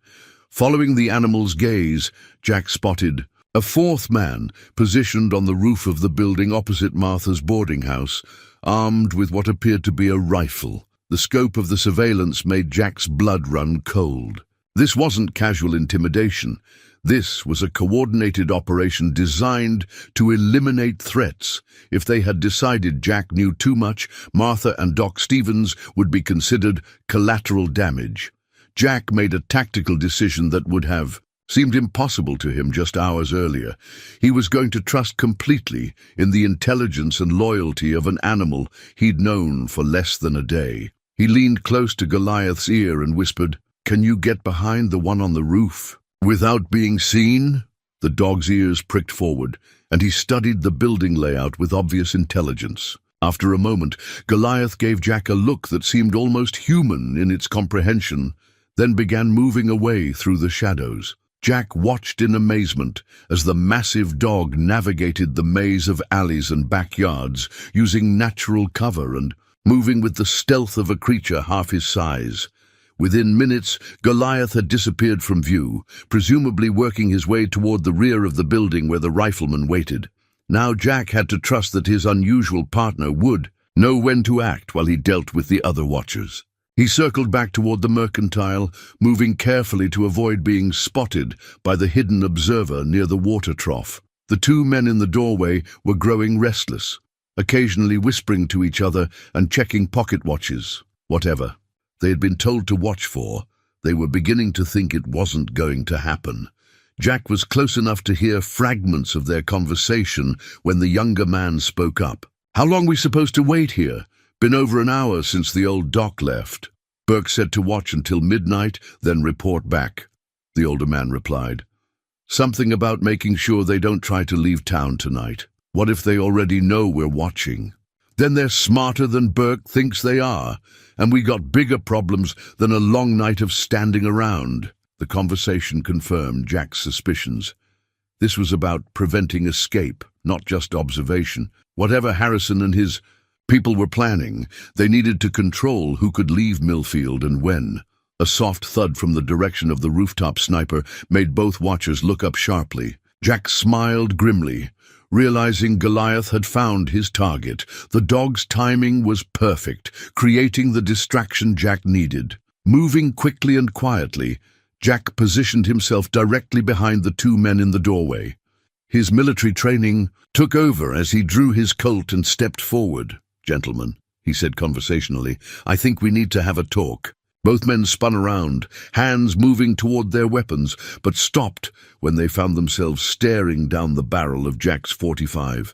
Following the animal's gaze, Jack spotted a fourth man positioned on the roof of the building opposite Martha's boarding house, armed with what appeared to be a rifle. The scope of the surveillance made Jack's blood run cold. This wasn't casual intimidation. This was a coordinated operation designed to eliminate threats. If they had decided Jack knew too much, Martha and Doc Stevens would be considered collateral damage. Jack made a tactical decision that would have seemed impossible to him just hours earlier. He was going to trust completely in the intelligence and loyalty of an animal he'd known for less than a day. He leaned close to Goliath's ear and whispered, "Can you get behind the one on the roof without being seen?" The dog's ears pricked forward, and he studied the building layout with obvious intelligence. After a moment, Goliath gave Jack a look that seemed almost human in its comprehension, then began moving away through the shadows. Jack watched in amazement as the massive dog navigated the maze of alleys and backyards, using natural cover and moving with the stealth of a creature half his size. Within minutes, Goliath had disappeared from view, presumably working his way toward the rear of the building where the rifleman waited. Now Jack had to trust that his unusual partner would know when to act while he dealt with the other watchers. He circled back toward the mercantile, moving carefully to avoid being spotted by the hidden observer near the water trough. The two men in the doorway were growing restless, occasionally whispering to each other and checking pocket watches. Whatever they had been told to watch for, they were beginning to think it wasn't going to happen. Jack was close enough to hear fragments of their conversation when the younger man spoke up. "How long we supposed to wait here? Been over an hour since the old doc left." Burke said to watch until midnight, then report back. The older man replied, "Something about making sure they don't try to leave town tonight. What if they already know we're watching? Then they're smarter than Burke thinks they are, and we got bigger problems than a long night of standing around." The conversation confirmed Jack's suspicions. This was about preventing escape, not just observation. Whatever Harrison and his people were planning, they needed to control who could leave Millfield and when. A soft thud from the direction of the rooftop sniper made both watchers look up sharply. Jack smiled grimly, realizing Goliath had found his target. The dog's timing was perfect, creating the distraction Jack needed. Moving quickly and quietly, Jack positioned himself directly behind the two men in the doorway. His military training took over as he drew his Colt and stepped forward. "Gentlemen," he said conversationally, "I think we need to have a talk." Both men spun around, hands moving toward their weapons, but stopped when they found themselves staring down the barrel of Jack's .45.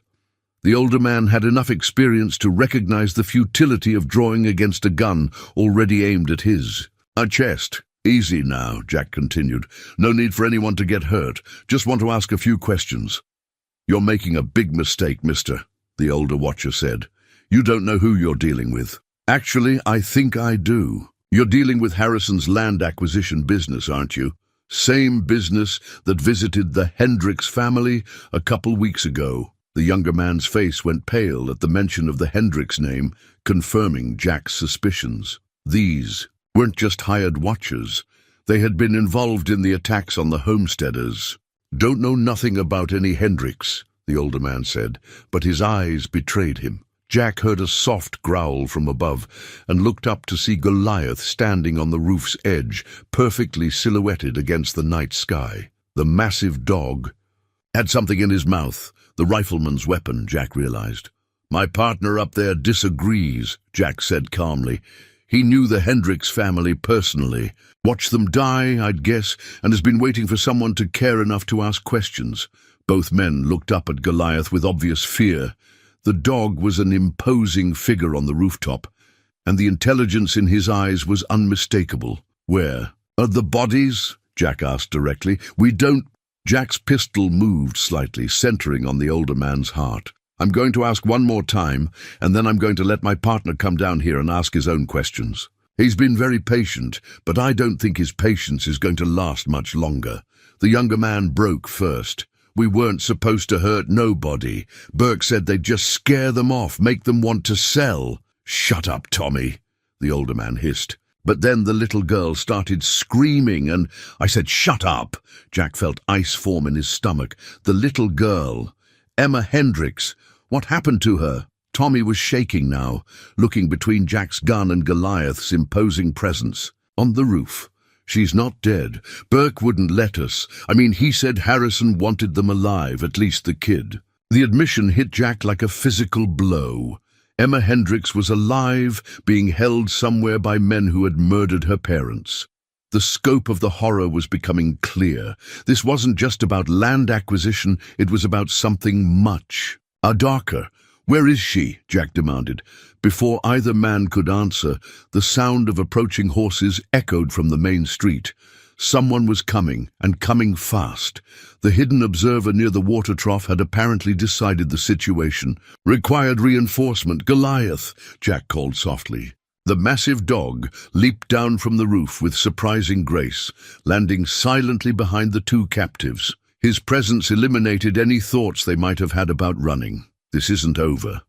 The older man had enough experience to recognize the futility of drawing against a gun already aimed at his chest. "Easy now," Jack continued. "No need for anyone to get hurt. Just want to ask a few questions." "You're making a big mistake, mister," the older watcher said. "You don't know who you're dealing with." "Actually, I think I do. You're dealing with Harrison's land acquisition business, aren't you? Same business that visited the Hendricks family a couple weeks ago." The younger man's face went pale at the mention of the Hendricks name, confirming Jack's suspicions. These weren't just hired watchers. They had been involved in the attacks on the homesteaders. "Don't know nothing about any Hendricks," the older man said, but his eyes betrayed him. Jack heard a soft growl from above and looked up to see Goliath standing on the roof's edge, perfectly silhouetted against the night sky. The massive dog had something in his mouth, the rifleman's weapon, Jack realized. "My partner up there disagrees," Jack said calmly. He knew the Hendricks family personally, watched them die, I'd guess, and has been waiting for someone to care enough to ask questions. Both men looked up at Goliath with obvious fear. The dog was an imposing figure on the rooftop, and the intelligence in his eyes was unmistakable. "Where are the bodies?" Jack asked directly. "We don't—" Jack's pistol moved slightly, centering on the older man's heart. "I'm going to ask one more time, and then I'm going to let my partner come down here and ask his own questions. He's been very patient, but I don't think his patience is going to last much longer." The younger man broke first. "We weren't supposed to hurt nobody. Burke said they'd just scare them off, make them want to sell." "Shut up, Tommy," the older man hissed. But then the little girl started screaming and— "I said shut up!" Jack felt ice form in his stomach. The little girl, Emma Hendricks. What happened to her? Tommy was shaking now, looking between Jack's gun and Goliath's imposing presence. "On the roof. She's not dead. Burke wouldn't let us. I mean, he said Harrison wanted them alive, at least the kid." The admission hit Jack like a physical blow. Emma Hendricks was alive, being held somewhere by men who had murdered her parents. The scope of the horror was becoming clear. This wasn't just about land acquisition, it was about something much darker. "Where is she?" Jack demanded. Before either man could answer, the sound of approaching horses echoed from the main street. Someone was coming, and coming fast. The hidden observer near the water trough had apparently decided the situation. "Required reinforcement. Goliath," Jack called softly. The massive dog leaped down from the roof with surprising grace, landing silently behind the two captives. His presence eliminated any thoughts they might have had about running. "This isn't over,"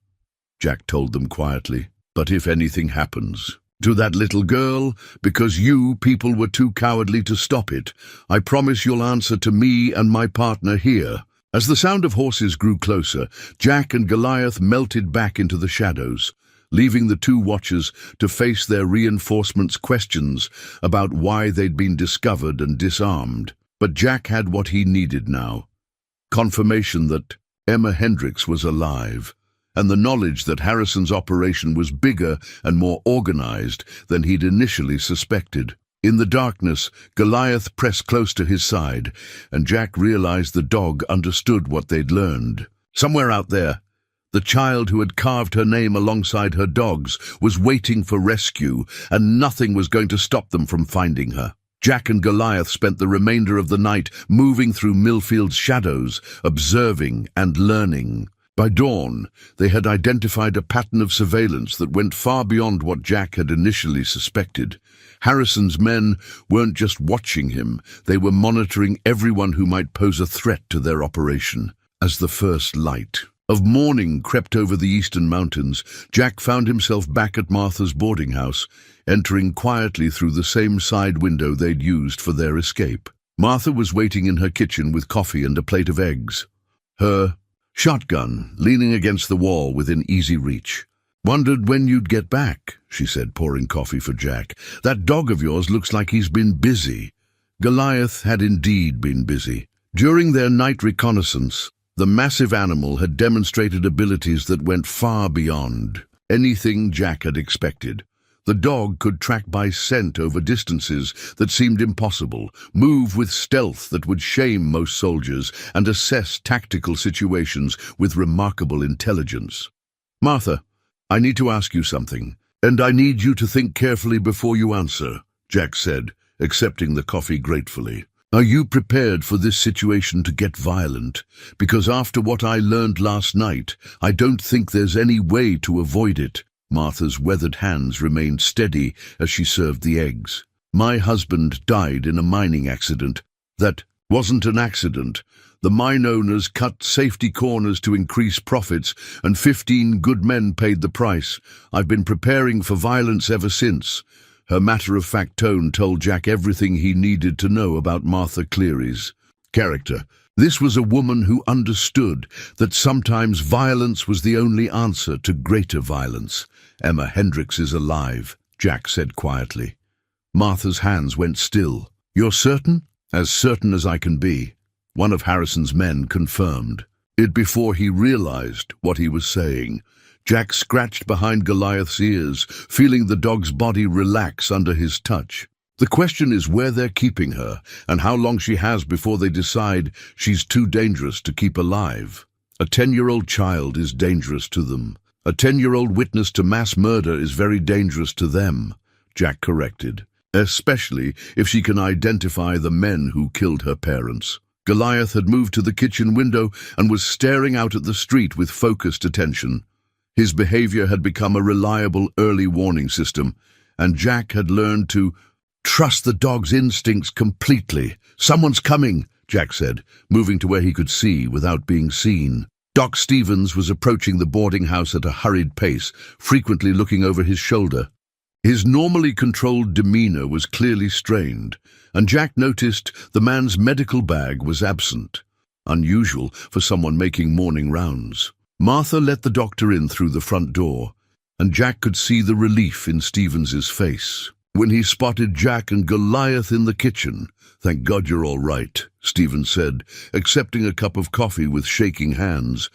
Jack told them quietly. "But if anything happens to that little girl, because you people were too cowardly to stop it, I promise you'll answer to me and my partner here." As the sound of horses grew closer, Jack and Goliath melted back into the shadows, leaving the two watchers to face their reinforcements' questions about why they'd been discovered and disarmed. But Jack had what he needed now: confirmation that Emma Hendricks was alive, and the knowledge that Harrison's operation was bigger and more organized than he'd initially suspected. In the darkness, Goliath pressed close to his side, and Jack realized the dog understood what they'd learned. Somewhere out there, the child who had carved her name alongside her dog's was waiting for rescue, and nothing was going to stop them from finding her. Jack and Goliath spent the remainder of the night moving through Millfield's shadows, observing and learning. By dawn, they had identified a pattern of surveillance that went far beyond what Jack had initially suspected. Harrison's men weren't just watching him, they were monitoring everyone who might pose a threat to their operation. As the first light of morning crept over the eastern mountains, Jack found himself back at Martha's boarding house, entering quietly through the same side window they'd used for their escape. Martha was waiting in her kitchen with coffee and a plate of eggs, her shotgun leaning against the wall within easy reach. "Wondered when you'd get back," she said, pouring coffee for Jack. "That dog of yours looks like he's been busy." Goliath had indeed been busy. During their night reconnaissance, the massive animal had demonstrated abilities that went far beyond anything Jack had expected. The dog could track by scent over distances that seemed impossible, move with stealth that would shame most soldiers, and assess tactical situations with remarkable intelligence. "Martha, I need to ask you something, and I need you to think carefully before you answer," Jack said, accepting the coffee gratefully. "Are you prepared for this situation to get violent? Because after what I learned last night, I don't think there's any way to avoid it." Martha's weathered hands remained steady as she served the eggs. "My husband died in a mining accident. That wasn't an accident. The mine owners cut safety corners to increase profits, and 15 good men paid the price. I've been preparing for violence ever since." Her matter-of-fact tone told Jack everything he needed to know about Martha Cleary's character. This was a woman who understood that sometimes violence was the only answer to greater violence. "Emma Hendricks is alive," Jack said quietly. Martha's hands went still. "You're certain?" "As certain as I can be," one of Harrison's men confirmed. It before he realized what he was saying. Jack scratched behind Goliath's ears, feeling the dog's body relax under his touch. "The question is where they're keeping her, and how long she has before they decide she's too dangerous to keep alive. A 10-year-old child is dangerous to them. A 10-year-old witness to mass murder is very dangerous to them," Jack corrected, "especially if she can identify the men who killed her parents." Goliath had moved to the kitchen window and was staring out at the street with focused attention. His behavior had become a reliable early warning system, and Jack had learned to trust the dog's instincts completely. "Someone's coming," Jack said, moving to where he could see without being seen. Doc Stevens was approaching the boarding house at a hurried pace, frequently looking over his shoulder. His normally controlled demeanor was clearly strained, and Jack noticed the man's medical bag was absent, unusual for someone making morning rounds. Martha let the doctor in through the front door, and Jack could see the relief in Stevens's face when he spotted Jack and Goliath in the kitchen. "Thank God you're all right," Stevens said, accepting a cup of coffee with shaking hands.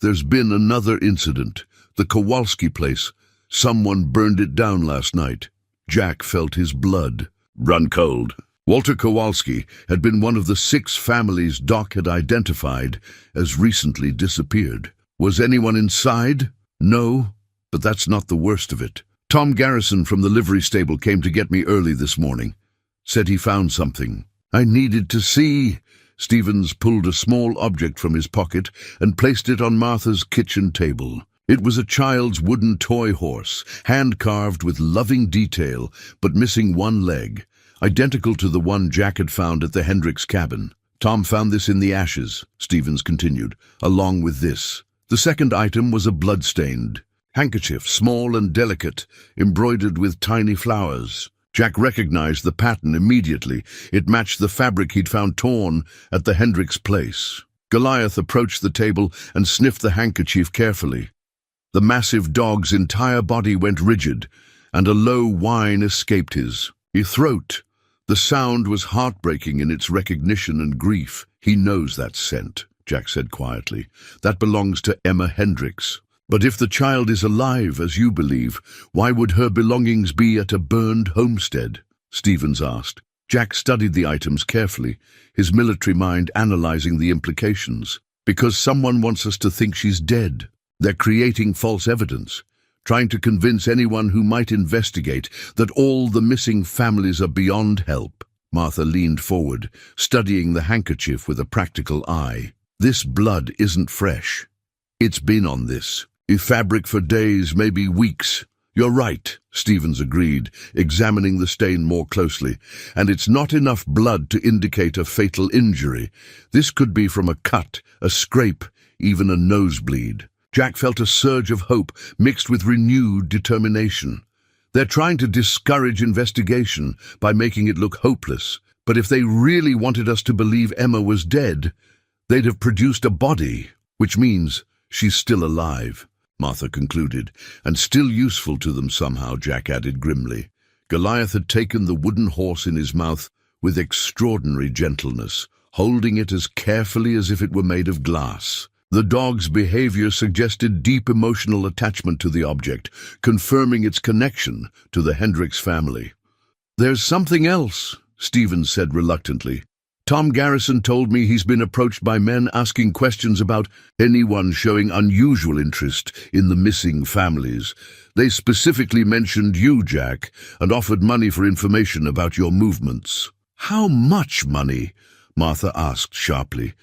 "There's been another incident. The Kowalski place. Someone burned it down last night." Jack felt his blood run cold. Walter Kowalski had been one of the 6 families Doc had identified as recently disappeared. Was anyone inside? No, but that's not the worst of it. "Tom Garrison from the livery stable came to get me early this morning. Said he found something. I needed to see." Stevens pulled a small object from his pocket and placed it on Martha's kitchen table. It was a child's wooden toy horse, hand-carved with loving detail, but missing one leg, identical to the one Jack had found at the Hendricks cabin. "Tom found this in the ashes," Stevens continued, "along with this." The second item was a blood-stained handkerchief, small and delicate, embroidered with tiny flowers. Jack recognized the pattern immediately. It matched the fabric he'd found torn at the Hendricks place. Goliath approached the table and sniffed the handkerchief carefully. The massive dog's entire body went rigid, and a low whine escaped his throat. The sound was heartbreaking in its recognition and grief. "He knows that scent," Jack said quietly. "That belongs to Emma Hendricks. But if the child is alive, as you believe, why would her belongings be at a burned homestead?" Stevens asked. Jack studied the items carefully, his military mind analyzing the implications. "Because someone wants us to think she's dead. They're creating false evidence, trying to convince anyone who might investigate that all the missing families are beyond help." Martha leaned forward, studying the handkerchief with a practical eye. "This blood isn't fresh. It's been on this fabric for days, maybe weeks." "You're right," Stevens agreed, examining the stain more closely. "And it's not enough blood to indicate a fatal injury. This could be from a cut, a scrape, even a nosebleed." Jack felt a surge of hope mixed with renewed determination. They're trying to discourage investigation by making it look hopeless. But if they really wanted us to believe Emma was dead, they'd have produced a body, which means she's still alive, Martha concluded, and still useful to them somehow, Jack added grimly. Goliath had taken the wooden horse in his mouth with extraordinary gentleness, holding it as carefully as if it were made of glass. The dog's behavior suggested deep emotional attachment to the object, confirming its connection to the Hendricks family. "There's something else," Stevens said reluctantly. "Tom Garrison told me he's been approached by men asking questions about anyone showing unusual interest in the missing families. They specifically mentioned you, Jack, and offered money for information about your movements." "How much money?" Martha asked sharply.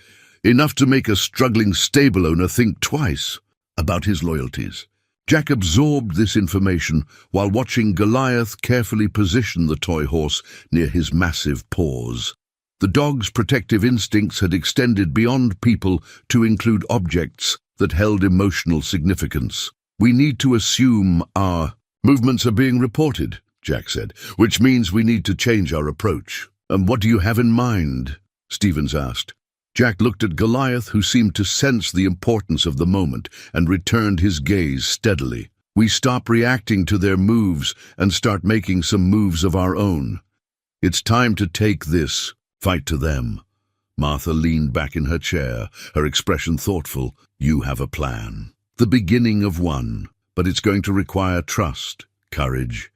"Enough to make a struggling stable owner think twice about his loyalties." Jack absorbed this information while watching Goliath carefully position the toy horse near his massive paws. The dog's protective instincts had extended beyond people to include objects that held emotional significance. "We need to assume our movements are being reported," Jack said, "which means we need to change our approach." "And what do you have in mind?" Stevens asked. Jack looked at Goliath, who seemed to sense the importance of the moment, and returned his gaze steadily. We stop reacting to their moves and start making some moves of our own. It's time to take this fight to them. Martha leaned back in her chair, her expression thoughtful. You have a plan. The beginning of one, but it's going to require trust, courage,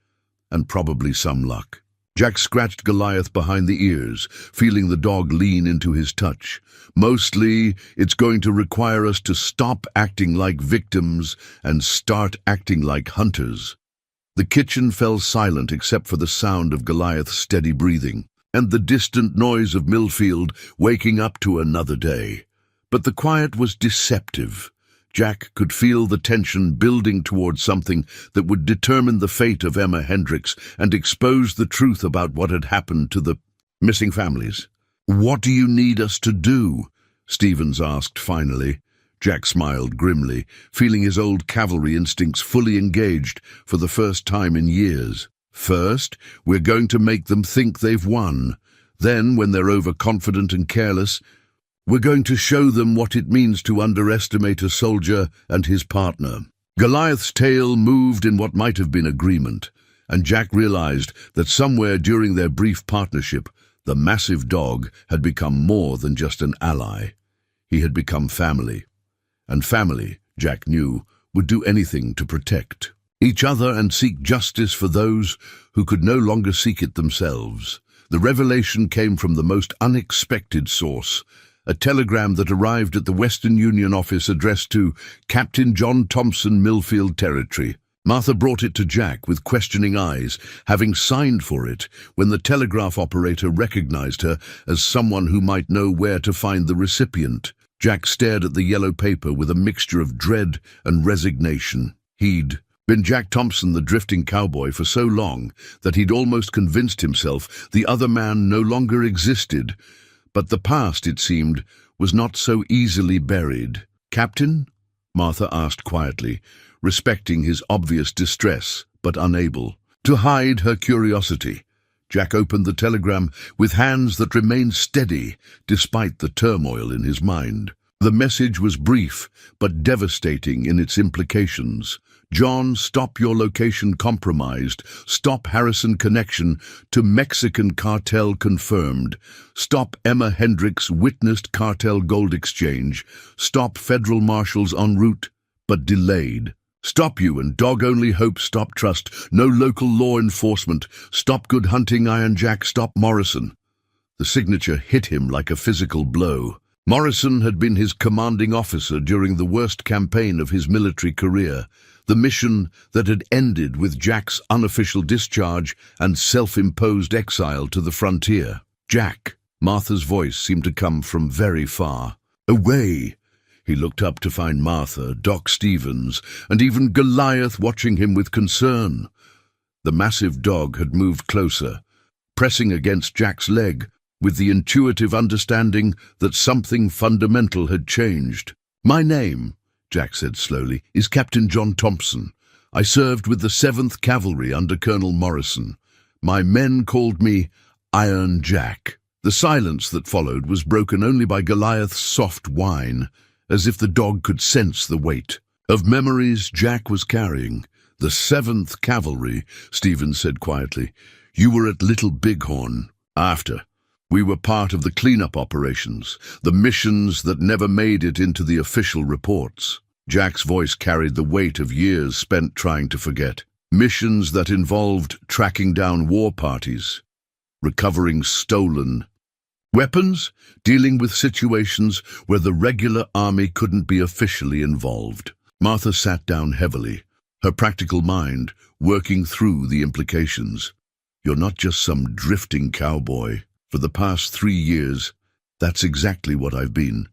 and probably some luck. Jack scratched Goliath behind the ears, feeling the dog lean into his touch. Mostly, it's going to require us to stop acting like victims and start acting like hunters. The kitchen fell silent except for the sound of Goliath's steady breathing and the distant noise of Millfield waking up to another day. But the quiet was deceptive. Jack could feel the tension building towards something that would determine the fate of Emma Hendricks and expose the truth about what had happened to the missing families. "What do you need us to do?" Stevens asked finally. Jack smiled grimly, feeling his old cavalry instincts fully engaged for the first time in years. "First, we're going to make them think they've won. Then, when they're overconfident and careless, we're going to show them what it means to underestimate a soldier and his partner." Goliath's tail moved in what might have been agreement, and Jack realized that somewhere during their brief partnership, the massive dog had become more than just an ally. He had become family. And family, Jack knew, would do anything to protect each other and seek justice for those who could no longer seek it themselves. The revelation came from the most unexpected source, a telegram that arrived at the Western Union office addressed to Captain John Thompson, Millfield Territory. Martha brought it to Jack with questioning eyes, having signed for it when the telegraph operator recognized her as someone who might know where to find the recipient. Jack stared at the yellow paper with a mixture of dread and resignation. He'd been Jack Thompson, the drifting cowboy, for so long that he'd almost convinced himself the other man no longer existed. But the past, it seemed, was not so easily buried. "Captain?" Martha asked quietly, respecting his obvious distress, but unable to hide her curiosity. Jack opened the telegram with hands that remained steady despite the turmoil in his mind. The message was brief, but devastating in its implications. "John, stop your location compromised. Stop Harrison connection to Mexican cartel confirmed. Stop Emma Hendricks witnessed cartel gold exchange. Stop federal marshals en route, but delayed. Stop you and dog only hope. Stop trust. No local law enforcement. Stop good hunting Iron Jack. Stop Morrison." The signature hit him like a physical blow. Morrison had been his commanding officer during the worst campaign of his military career, the mission that had ended with Jack's unofficial discharge and self-imposed exile to the frontier. "Jack," Martha's voice seemed to come from very far. "Away." He looked up to find Martha, Doc Stevens, and even Goliath watching him with concern. The massive dog had moved closer, pressing against Jack's leg, with the intuitive understanding that something fundamental had changed. "My name," Jack said slowly, "is Captain John Thompson. I served with the 7th Cavalry under Colonel Morrison. My men called me Iron Jack." The silence that followed was broken only by Goliath's soft whine, as if the dog could sense the weight of memories Jack was carrying. "The 7th Cavalry," Stevens said quietly. "You were at Little Bighorn after. We were part of the cleanup operations, the missions that never made it into the official reports." Jack's voice carried the weight of years spent trying to forget. Missions that involved tracking down war parties, recovering stolen weapons, dealing with situations where the regular army couldn't be officially involved. Martha sat down heavily, her practical mind working through the implications. "You're not just some drifting cowboy. For the past 3 years, that's exactly what I've been.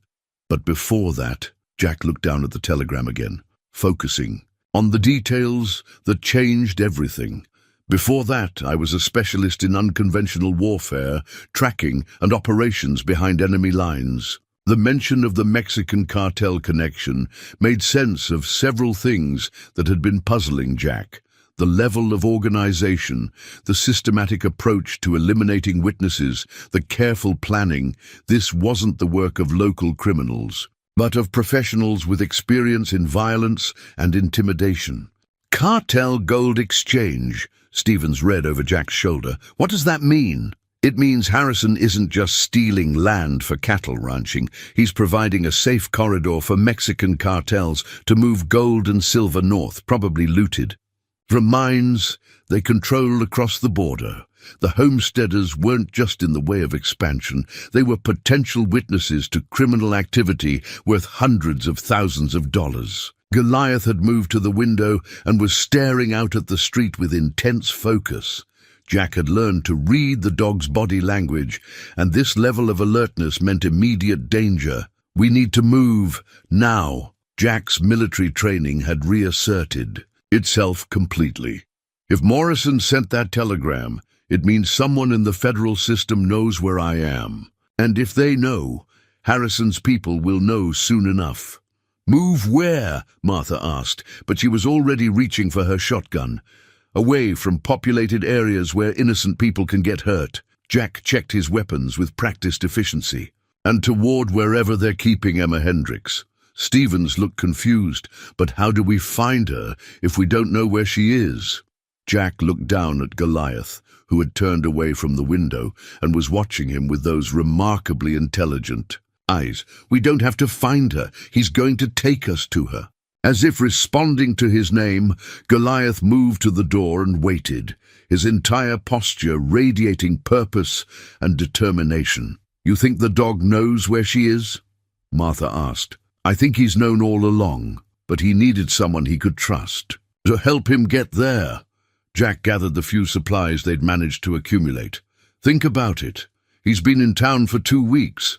But before that," Jack looked down at the telegram again, focusing on the details that changed everything. "Before that, I was a specialist in unconventional warfare, tracking and operations behind enemy lines." The mention of the Mexican cartel connection made sense of several things that had been puzzling Jack. The level of organization, the systematic approach to eliminating witnesses, the careful planning, this wasn't the work of local criminals, but of professionals with experience in violence and intimidation. Cartel Gold Exchange, Stevens read over Jack's shoulder. What does that mean? It means Harrison isn't just stealing land for cattle ranching. He's providing a safe corridor for Mexican cartels to move gold and silver north, probably looted. From mines they control across the border. The homesteaders weren't just in the way of expansion. They were potential witnesses to criminal activity worth hundreds of thousands of dollars. Goliath had moved to the window and was staring out at the street with intense focus. Jack had learned to read the dog's body language, and this level of alertness meant immediate danger. We need to move, now. Jack's military training had reasserted itself completely. If Morrison sent that telegram, it means someone in the federal system knows where I am. And if they know, Harrison's people will know soon enough. Move where? Martha asked, but she was already reaching for her shotgun. Away from populated areas where innocent people can get hurt. Jack checked his weapons with practiced efficiency. And toward wherever they're keeping Emma Hendricks. Stevens looked confused. But how do we find her if we don't know where she is? Jack looked down at Goliath, who had turned away from the window and was watching him with those remarkably intelligent eyes. We don't have to find her. He's going to take us to her. As if responding to his name, Goliath moved to the door and waited, his entire posture radiating purpose and determination. You think the dog knows where she is? Martha asked. I think he's known all along, but he needed someone he could trust to help him get there. Jack gathered the few supplies they'd managed to accumulate. Think about it. He's been in town for 2 weeks,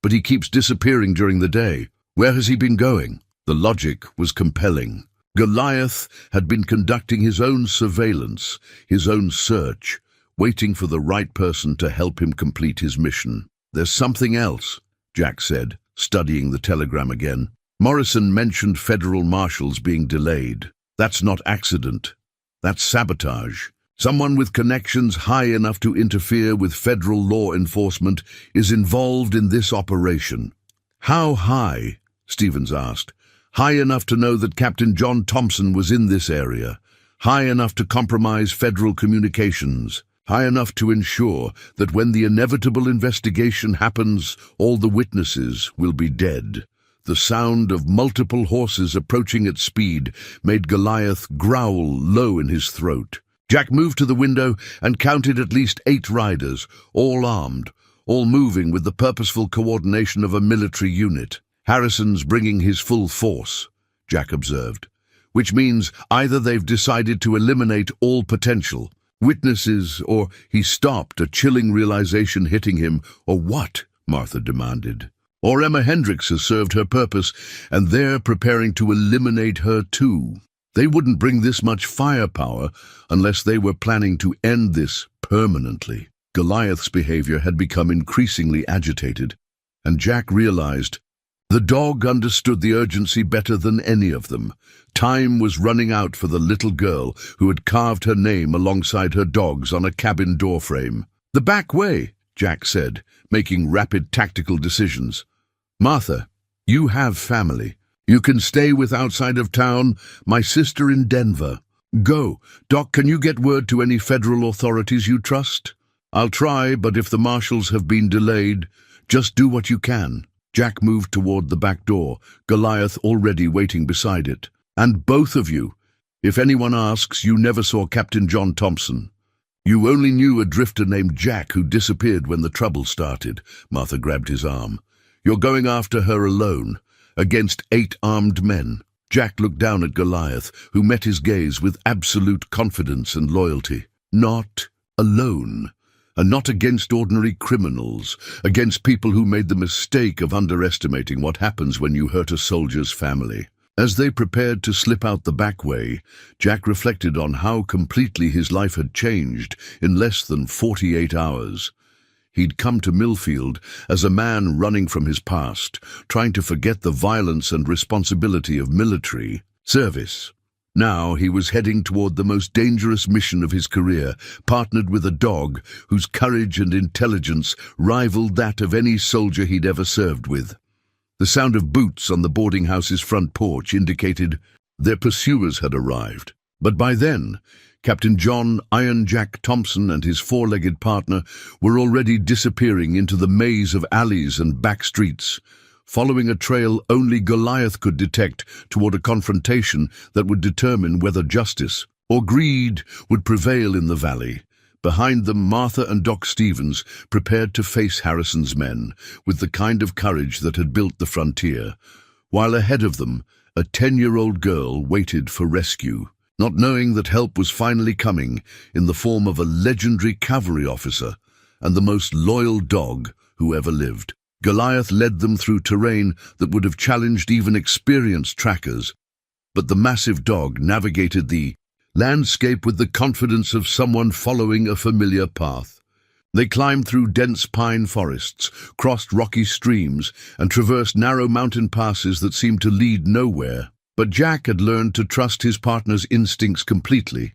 but he keeps disappearing during the day. Where has he been going? The logic was compelling. Goliath had been conducting his own surveillance, his own search, waiting for the right person to help him complete his mission. There's something else, Jack said, studying the telegram again. Morrison mentioned federal marshals being delayed. That's not accident. That's sabotage. Someone with connections high enough to interfere with federal law enforcement is involved in this operation. How high? Stevens asked. High enough to know that Captain John Thompson was in this area. High enough to compromise federal communications. High enough to ensure that when the inevitable investigation happens, all the witnesses will be dead. The sound of multiple horses approaching at speed made Goliath growl low in his throat. Jack moved to the window and counted at least 8 riders, all armed, all moving with the purposeful coordination of a military unit. Harrison's bringing his full force, Jack observed, which means either they've decided to eliminate all potential witnesses, or he stopped, a chilling realization hitting him, or what? Martha demanded. Or Emma Hendricks has served her purpose, and they're preparing to eliminate her too. They wouldn't bring this much firepower unless they were planning to end this permanently. Goliath's behavior had become increasingly agitated, and Jack realized the dog understood the urgency better than any of them. Time was running out for the little girl who had carved her name alongside her dog's on a cabin doorframe. The back way, Jack said, making rapid tactical decisions. Martha, you have family. You can stay with outside of town, my sister in Denver. Go. Doc, can you get word to any federal authorities you trust? I'll try, but if the marshals have been delayed, just do what you can. Jack moved toward the back door, Goliath already waiting beside it. And both of you, if anyone asks, you never saw Captain John Thompson. You only knew a drifter named Jack who disappeared when the trouble started. Martha grabbed his arm. You're going after her alone, against 8 armed men. Jack looked down at Goliath, who met his gaze with absolute confidence and loyalty. Not alone. And not against ordinary criminals, against people who made the mistake of underestimating what happens when you hurt a soldier's family. As they prepared to slip out the back way, Jack reflected on how completely his life had changed in less than 48 hours. He'd come to Millfield as a man running from his past, trying to forget the violence and responsibility of military service. Now he was heading toward the most dangerous mission of his career, partnered with a dog whose courage and intelligence rivaled that of any soldier he'd ever served with. The sound of boots on the boarding house's front porch indicated their pursuers had arrived. But by then, Captain John Iron Jack Thompson and his four-legged partner were already disappearing into the maze of alleys and back streets, following a trail only Goliath could detect toward a confrontation that would determine whether justice or greed would prevail in the valley. Behind them, Martha and Doc Stevens prepared to face Harrison's men with the kind of courage that had built the frontier, while ahead of them, a 10-year-old girl waited for rescue, not knowing that help was finally coming in the form of a legendary cavalry officer and the most loyal dog who ever lived. Goliath led them through terrain that would have challenged even experienced trackers, but the massive dog navigated the landscape with the confidence of someone following a familiar path. They climbed through dense pine forests, crossed rocky streams, and traversed narrow mountain passes that seemed to lead nowhere. But Jack had learned to trust his partner's instincts completely,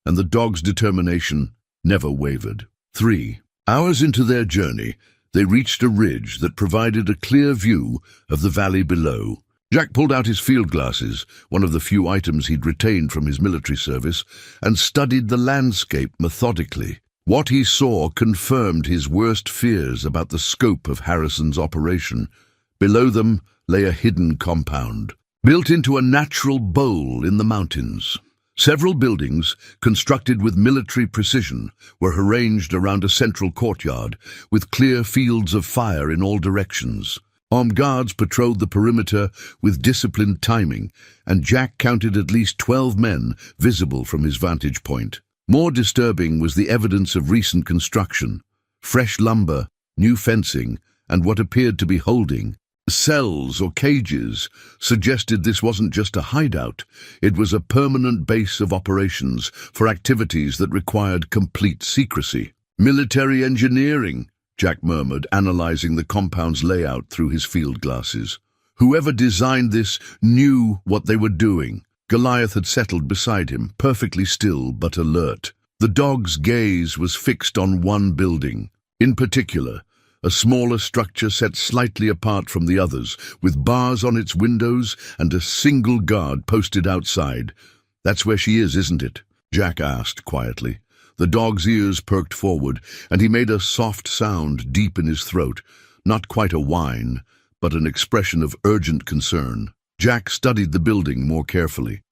and the dog's determination never wavered. 3 hours into their journey, they reached a ridge that provided a clear view of the valley below. Jack pulled out his field glasses, one of the few items he'd retained from his military service, and studied the landscape methodically. What he saw confirmed his worst fears about the scope of Harrison's operation. Below them lay a hidden compound, built into a natural bowl in the mountains. Several buildings, constructed with military precision, were arranged around a central courtyard, with clear fields of fire in all directions. Armed guards patrolled the perimeter with disciplined timing, and Jack counted at least 12 men visible from his vantage point. More disturbing was the evidence of recent construction: fresh lumber, new fencing, and what appeared to be holding cells or cages suggested this wasn't just a hideout, it was a permanent base of operations for activities that required complete secrecy. Military engineering, Jack murmured, analyzing the compound's layout through his field glasses. Whoever designed this knew what they were doing. Goliath had settled beside him, perfectly still but alert. The dog's gaze was fixed on one building, in particular, a smaller structure set slightly apart from the others, with bars on its windows and a single guard posted outside. "That's where she is, isn't it?" Jack asked quietly. The dog's ears perked forward, and he made a soft sound deep in his throat, not quite a whine, but an expression of urgent concern. Jack studied the building more carefully.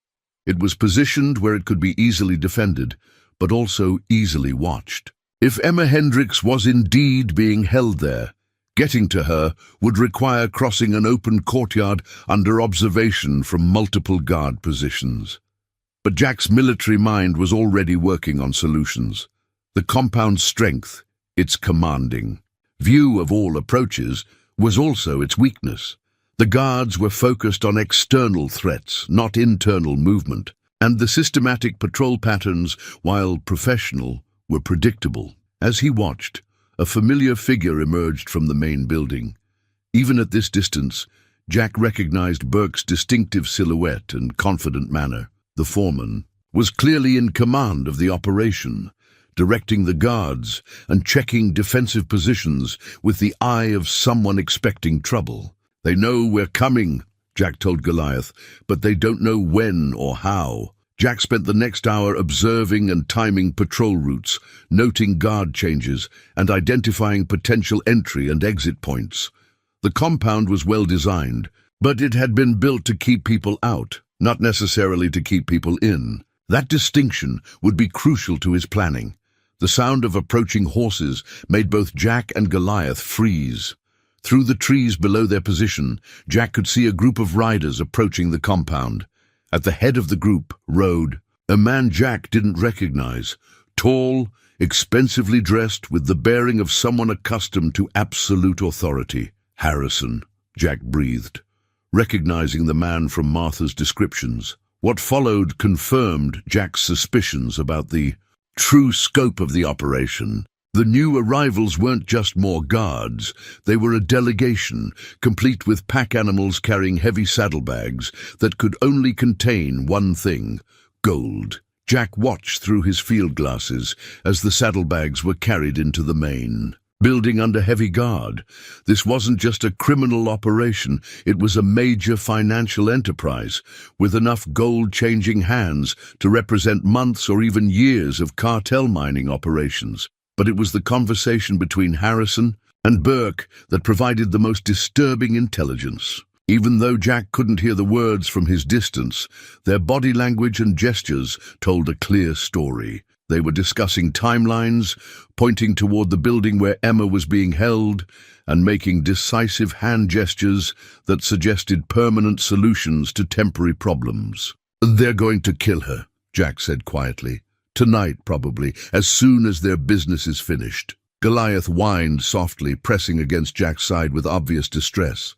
It was positioned where it could be easily defended, but also easily watched. If Emma Hendricks was indeed being held there, getting to her would require crossing an open courtyard under observation from multiple guard positions. But Jack's military mind was already working on solutions. The compound's strength, its commanding view of all approaches, was also its weakness. The guards were focused on external threats, not internal movement, and the systematic patrol patterns, while professional, were predictable. As he watched, a familiar figure emerged from the main building. Even at this distance, Jack recognized Burke's distinctive silhouette and confident manner. The foreman was clearly in command of the operation, directing the guards and checking defensive positions with the eye of someone expecting trouble. "They know we're coming," Jack told Goliath, "but they don't know when or how." Jack spent the next hour observing and timing patrol routes, noting guard changes, and identifying potential entry and exit points. The compound was well designed, but it had been built to keep people out, not necessarily to keep people in. That distinction would be crucial to his planning. The sound of approaching horses made both Jack and Goliath freeze. Through the trees below their position, Jack could see a group of riders approaching the compound. At the head of the group rode a man Jack didn't recognize, tall, expensively dressed, with the bearing of someone accustomed to absolute authority. "Harrison," Jack breathed, recognizing the man from Martha's descriptions. What followed confirmed Jack's suspicions about the true scope of the operation. The new arrivals weren't just more guards. They were a delegation, complete with pack animals carrying heavy saddlebags that could only contain one thing: gold. Jack watched through his field glasses as the saddlebags were carried into the main building under heavy guard. This wasn't just a criminal operation, it was a major financial enterprise, with enough gold changing hands to represent months or even years of cartel mining operations. But it was the conversation between Harrison and Burke that provided the most disturbing intelligence. Even though Jack couldn't hear the words from his distance, their body language and gestures told a clear story. They were discussing timelines, pointing toward the building where Emma was being held, and making decisive hand gestures that suggested permanent solutions to temporary problems. "They're going to kill her," Jack said quietly. "Tonight, probably, as soon as their business is finished." Goliath whined softly, pressing against Jack's side with obvious distress.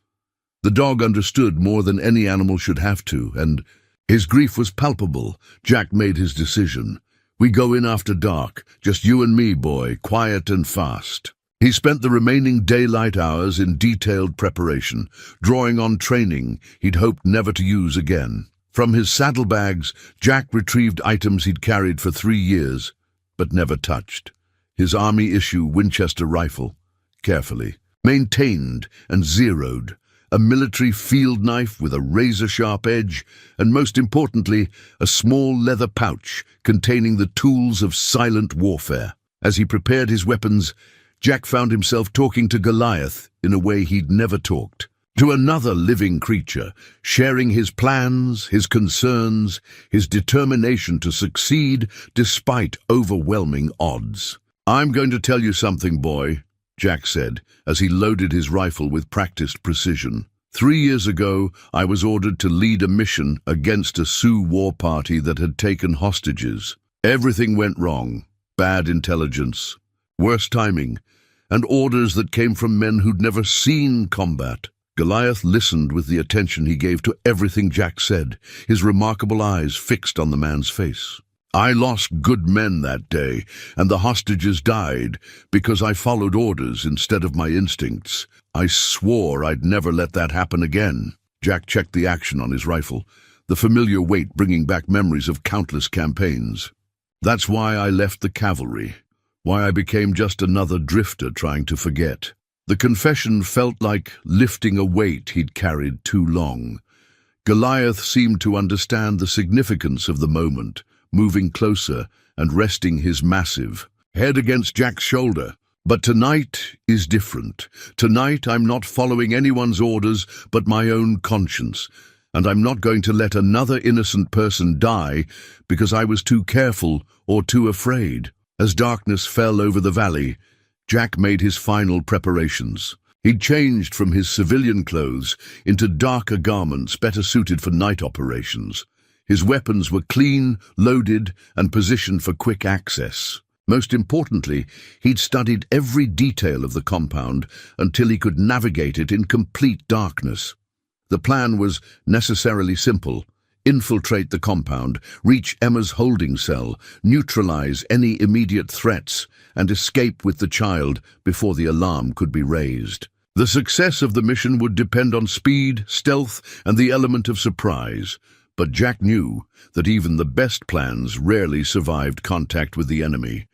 The dog understood more than any animal should have to, and his grief was palpable. Jack made his decision. "We go in after dark, just you and me, boy, quiet and fast." He spent the remaining daylight hours in detailed preparation, drawing on training he'd hoped never to use again. From his saddlebags, Jack retrieved items he'd carried for 3 years, but never touched. His Army-issue Winchester rifle, carefully maintained and zeroed, a military field knife with a razor-sharp edge, and most importantly, a small leather pouch containing the tools of silent warfare. As he prepared his weapons, Jack found himself talking to Goliath in a way he'd never talked. To another living creature, sharing his plans, his concerns, his determination to succeed despite overwhelming odds. "I'm going to tell you something, boy," Jack said, as he loaded his rifle with practiced precision. 3 years ago, I was ordered to lead a mission against a Sioux war party that had taken hostages. Everything went wrong. Bad intelligence, worse timing, and orders that came from men who'd never seen combat. Goliath listened with the attention he gave to everything Jack said, his remarkable eyes fixed on the man's face. "I lost good men that day, and the hostages died because I followed orders instead of my instincts. I swore I'd never let that happen again." Jack checked the action on his rifle, the familiar weight bringing back memories of countless campaigns. "That's why I left the cavalry, why I became just another drifter trying to forget." The confession felt like lifting a weight he'd carried too long. Goliath seemed to understand the significance of the moment, moving closer and resting his massive head against Jack's shoulder. "But tonight is different. Tonight I'm not following anyone's orders but my own conscience, and I'm not going to let another innocent person die because I was too careful or too afraid." As darkness fell over the valley, Jack made his final preparations. He'd changed from his civilian clothes into darker garments better suited for night operations. His weapons were clean, loaded, and positioned for quick access. Most importantly, he'd studied every detail of the compound until he could navigate it in complete darkness. The plan was necessarily simple: infiltrate the compound, reach Emma's holding cell, neutralize any immediate threats, and escape with the child before the alarm could be raised. The success of the mission would depend on speed, stealth, and the element of surprise. But Jack knew that even the best plans rarely survived contact with the enemy.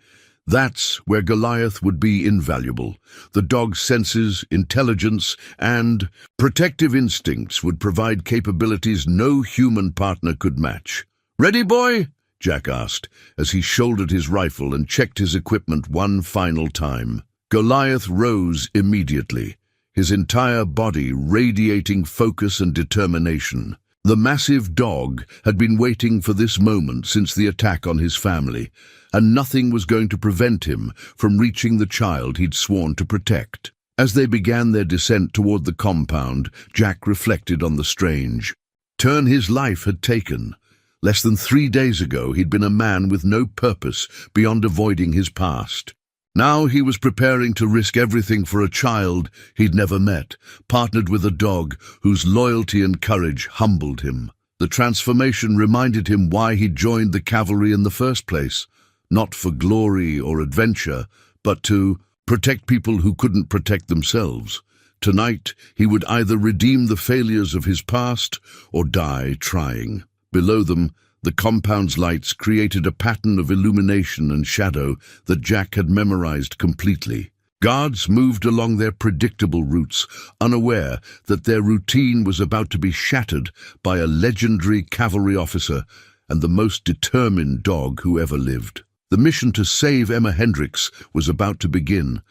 That's where Goliath would be invaluable. The dog's senses, intelligence, and protective instincts would provide capabilities no human partner could match. "Ready, boy?" Jack asked, as he shouldered his rifle and checked his equipment one final time. Goliath rose immediately, his entire body radiating focus and determination. The massive dog had been waiting for this moment since the attack on his family, and nothing was going to prevent him from reaching the child he'd sworn to protect. As they began their descent toward the compound, Jack reflected on the strange turn his life had taken. Less than 3 days ago, he'd been a man with no purpose beyond avoiding his past. Now he was preparing to risk everything for a child he'd never met, partnered with a dog whose loyalty and courage humbled him. The transformation reminded him why he'd joined the cavalry in the first place, not for glory or adventure, but to protect people who couldn't protect themselves. Tonight, he would either redeem the failures of his past or die trying. Below them, the compound's lights created a pattern of illumination and shadow that Jack had memorized completely. Guards moved along their predictable routes, unaware that their routine was about to be shattered by a legendary cavalry officer and the most determined dog who ever lived. The mission to save Emma Hendricks was about to begin,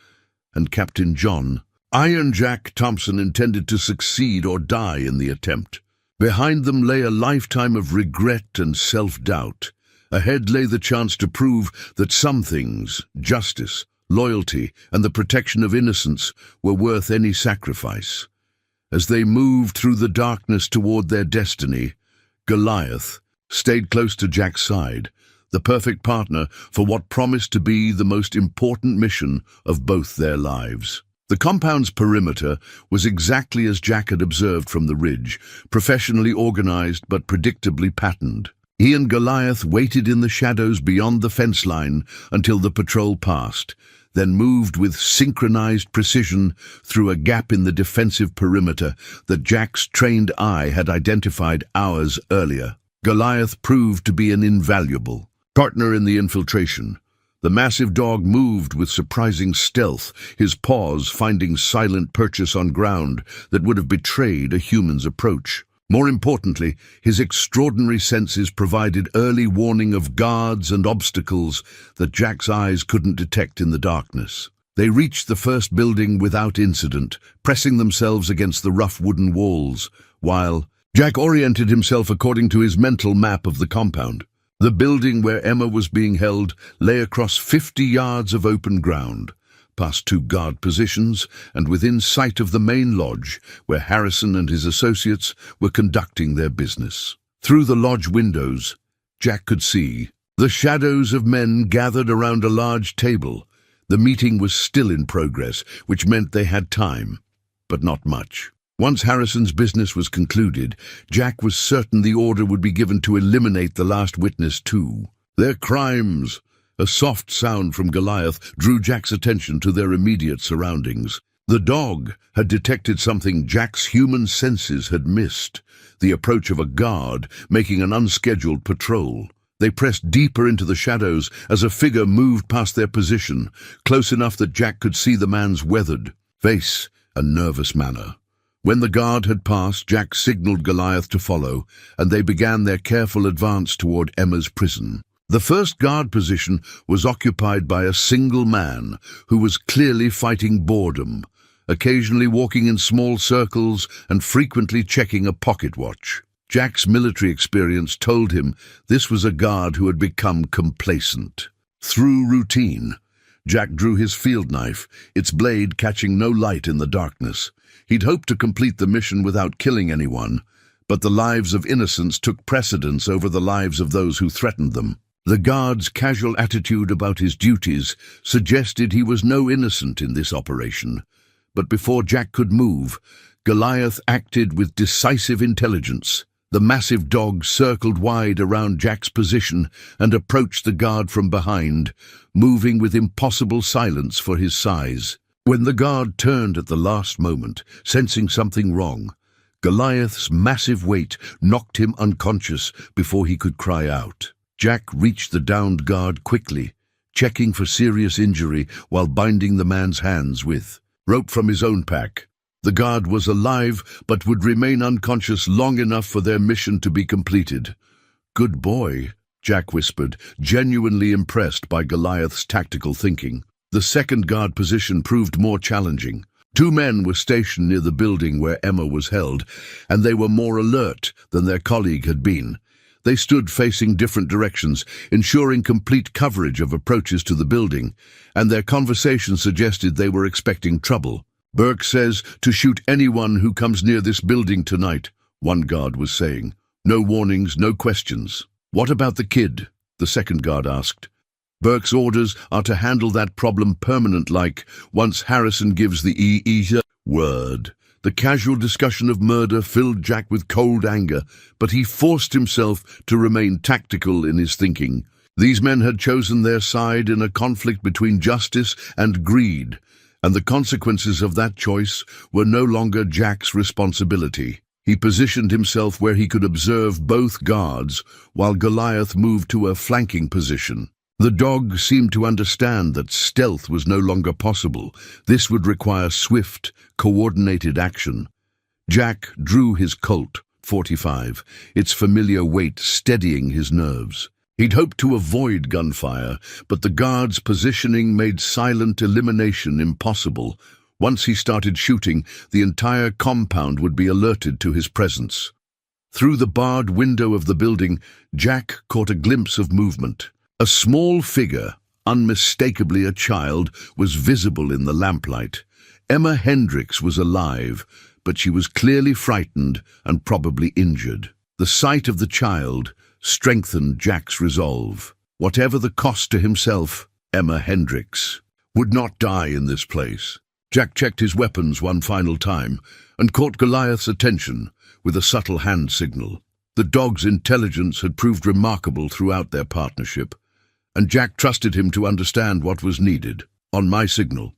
and Captain John, Iron Jack Thompson, intended to succeed or die in the attempt. Behind them lay a lifetime of regret and self-doubt. Ahead lay the chance to prove that some things, justice, loyalty, and the protection of innocence, were worth any sacrifice. As they moved through the darkness toward their destiny, Goliath stayed close to Jack's side, the perfect partner for what promised to be the most important mission of both their lives. The compound's perimeter was exactly as Jack had observed from the ridge, professionally organized but predictably patterned. He and Goliath waited in the shadows beyond the fence line until the patrol passed, then moved with synchronized precision through a gap in the defensive perimeter that Jack's trained eye had identified hours earlier. Goliath proved to be an invaluable partner in the infiltration. The massive dog moved with surprising stealth, his paws finding silent purchase on ground that would have betrayed a human's approach. More importantly, his extraordinary senses provided early warning of guards and obstacles that Jack's eyes couldn't detect in the darkness. They reached the first building without incident, pressing themselves against the rough wooden walls, while Jack oriented himself according to his mental map of the compound. The building where Emma was being held lay across 50 yards of open ground, past 2 guard positions and within sight of the main lodge where Harrison and his associates were conducting their business. Through the lodge windows, Jack could see the shadows of men gathered around a large table. The meeting was still in progress, which meant they had time, but not much. Once Harrison's business was concluded, Jack was certain the order would be given to eliminate the last witness too. Their crimes! A soft sound from Goliath drew Jack's attention to their immediate surroundings. The dog had detected something Jack's human senses had missed, the approach of a guard making an unscheduled patrol. They pressed deeper into the shadows as a figure moved past their position, close enough that Jack could see the man's weathered face and nervous manner. When the guard had passed, Jack signaled Goliath to follow, and they began their careful advance toward Emma's prison. The first guard position was occupied by a single man who was clearly fighting boredom, occasionally walking in small circles and frequently checking a pocket watch. Jack's military experience told him this was a guard who had become complacent. Through routine, Jack drew his field knife, its blade catching no light in the darkness. He'd hoped to complete the mission without killing anyone, but the lives of innocents took precedence over the lives of those who threatened them. The guard's casual attitude about his duties suggested he was no innocent in this operation. But before Jack could move, Goliath acted with decisive intelligence. The massive dog circled wide around Jack's position and approached the guard from behind, moving with impossible silence for his size. When the guard turned at the last moment, sensing something wrong, Goliath's massive weight knocked him unconscious before he could cry out. Jack reached the downed guard quickly, checking for serious injury while binding the man's hands with rope from his own pack. The guard was alive, but would remain unconscious long enough for their mission to be completed. "Good boy," Jack whispered, genuinely impressed by Goliath's tactical thinking. The second guard position proved more challenging. 2 men were stationed near the building where Emma was held, and they were more alert than their colleague had been. They stood facing different directions, ensuring complete coverage of approaches to the building, and their conversation suggested they were expecting trouble. "Burke says to shoot anyone who comes near this building tonight," one guard was saying. "No warnings, no questions." "What about the kid?" the second guard asked. "Burke's orders are to handle that problem permanent, once Harrison gives the word." The casual discussion of murder filled Jack with cold anger, but he forced himself to remain tactical in his thinking. These men had chosen their side in a conflict between justice and greed, and the consequences of that choice were no longer Jack's responsibility. He positioned himself where he could observe both guards, while Goliath moved to a flanking position. The dog seemed to understand that stealth was no longer possible. This would require swift, coordinated action. Jack drew his Colt .45, its familiar weight steadying his nerves. He'd hoped to avoid gunfire, but the guard's positioning made silent elimination impossible. Once he started shooting, the entire compound would be alerted to his presence. Through the barred window of the building, Jack caught a glimpse of movement. A small figure, unmistakably a child, was visible in the lamplight. Emma Hendricks was alive, but she was clearly frightened and probably injured. The sight of the child strengthened Jack's resolve. Whatever the cost to himself, Emma Hendricks would not die in this place. Jack checked his weapons one final time and caught Goliath's attention with a subtle hand signal. The dog's intelligence had proved remarkable throughout their partnership, and Jack trusted him to understand what was needed. "On my signal,"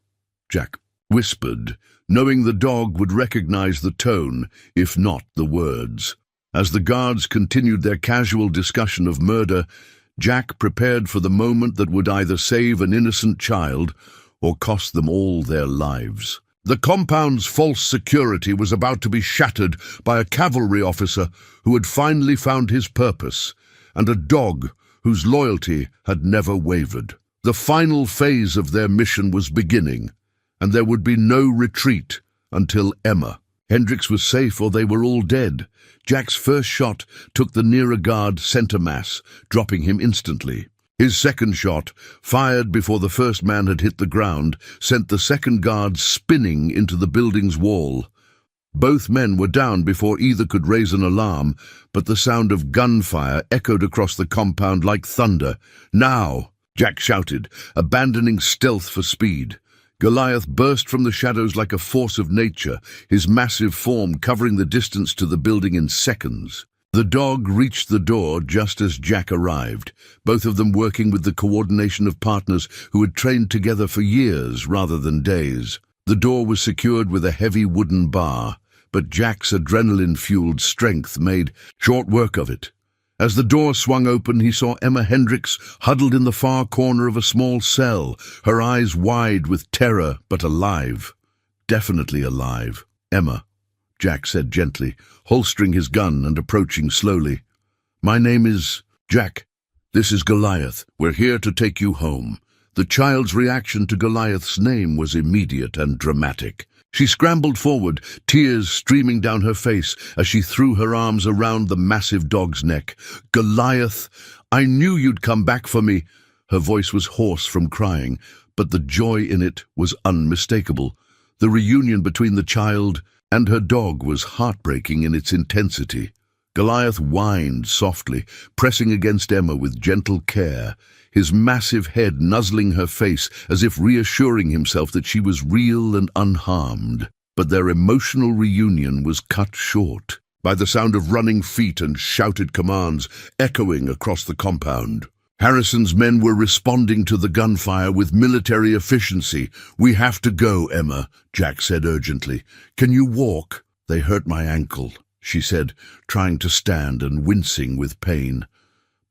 Jack whispered, knowing the dog would recognize the tone, if not the words. As the guards continued their casual discussion of murder, Jack prepared for the moment that would either save an innocent child or cost them all their lives. The compound's false security was about to be shattered by a cavalry officer who had finally found his purpose, and a dog whose loyalty had never wavered. The final phase of their mission was beginning, and there would be no retreat until Emma Hendricks was safe or they were all dead. Jack's first shot took the nearer guard center mass, dropping him instantly. His second shot, fired before the first man had hit the ground, sent the second guard spinning into the building's wall. Both men were down before either could raise an alarm, but the sound of gunfire echoed across the compound like thunder. "Now!" Jack shouted, abandoning stealth for speed. Goliath burst from the shadows like a force of nature, his massive form covering the distance to the building in seconds. The dog reached the door just as Jack arrived, both of them working with the coordination of partners who had trained together for years rather than days. The door was secured with a heavy wooden bar, but Jack's adrenaline-fueled strength made short work of it. As the door swung open, he saw Emma Hendricks huddled in the far corner of a small cell, her eyes wide with terror but alive. Definitely alive. "Emma," Jack said gently, holstering his gun and approaching slowly. "My name is Jack. This is Goliath. We're here to take you home." The child's reaction to Goliath's name was immediate and dramatic. She scrambled forward, tears streaming down her face as she threw her arms around the massive dog's neck. "Goliath, I knew you'd come back for me." Her voice was hoarse from crying, but the joy in it was unmistakable. The reunion between the child and her dog was heartbreaking in its intensity. Goliath whined softly, pressing against Emma with gentle care, his massive head nuzzling her face as if reassuring himself that she was real and unharmed. But their emotional reunion was cut short by the sound of running feet and shouted commands echoing across the compound. Harrison's men were responding to the gunfire with military efficiency. "We have to go, Emma," Jack said urgently. "Can you walk?" "They hurt my ankle," she said, trying to stand and wincing with pain.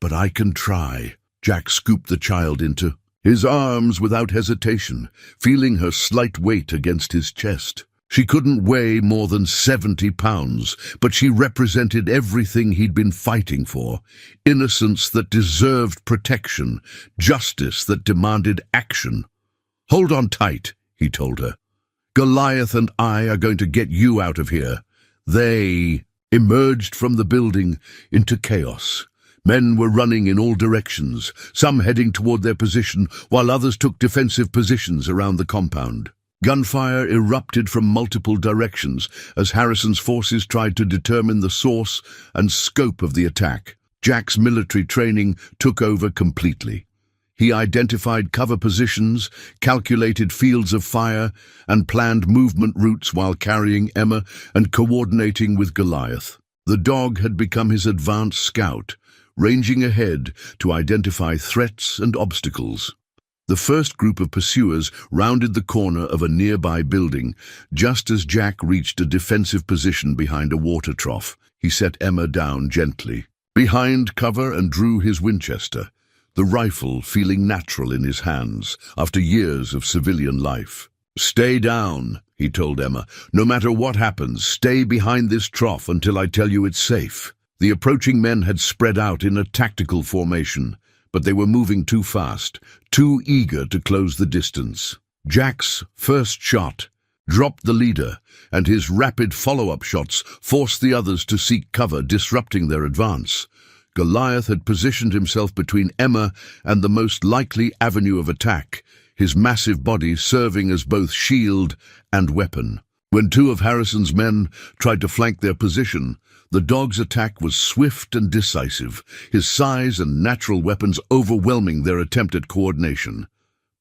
"But I can try." Jack scooped the child into his arms without hesitation, feeling her slight weight against his chest. She couldn't weigh more than 70 pounds, but she represented everything he'd been fighting for. Innocence that deserved protection, justice that demanded action. "Hold on tight," he told her. "Goliath and I are going to get you out of here." They emerged from the building into chaos. Men were running in all directions, some heading toward their position, while others took defensive positions around the compound. Gunfire erupted from multiple directions as Harrison's forces tried to determine the source and scope of the attack. Jack's military training took over completely. He identified cover positions, calculated fields of fire, and planned movement routes while carrying Emma and coordinating with Goliath. The dog had become his advanced scout, ranging ahead to identify threats and obstacles. The first group of pursuers rounded the corner of a nearby building. Just as Jack reached a defensive position behind a water trough, he set Emma down gently, behind cover, and drew his Winchester, the rifle feeling natural in his hands after years of civilian life. "Stay down," he told Emma. "No matter what happens, stay behind this trough until I tell you it's safe." The approaching men had spread out in a tactical formation, but they were moving too fast, too eager to close the distance. Jack's first shot dropped the leader, and his rapid follow-up shots forced the others to seek cover, disrupting their advance. Goliath had positioned himself between Emma and the most likely avenue of attack, his massive body serving as both shield and weapon. When two of Harrison's men tried to flank their position, the dog's attack was swift and decisive, his size and natural weapons overwhelming their attempt at coordination.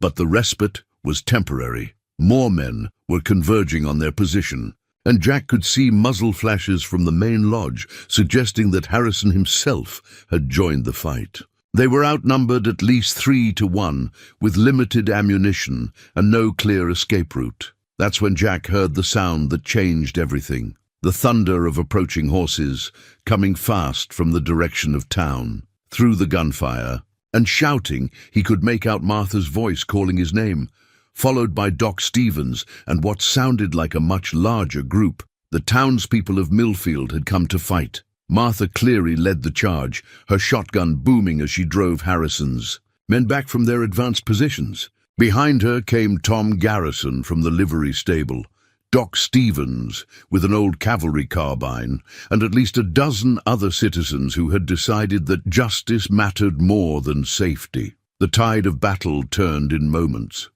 But the respite was temporary. More men were converging on their position, and Jack could see muzzle flashes from the main lodge, suggesting that Harrison himself had joined the fight. They were outnumbered at least 3-1, with limited ammunition and no clear escape route. That's when Jack heard the sound that changed everything. The thunder of approaching horses, coming fast from the direction of town. Through the gunfire, and shouting, he could make out Martha's voice calling his name, followed by Doc Stevens and what sounded like a much larger group. The townspeople of Millfield had come to fight. Martha Cleary led the charge, her shotgun booming as she drove Harrison's men back from their advanced positions. Behind her came Tom Garrison from the livery stable, Doc Stevens with an old cavalry carbine, and at least a dozen other citizens who had decided that justice mattered more than safety. The tide of battle turned in moments.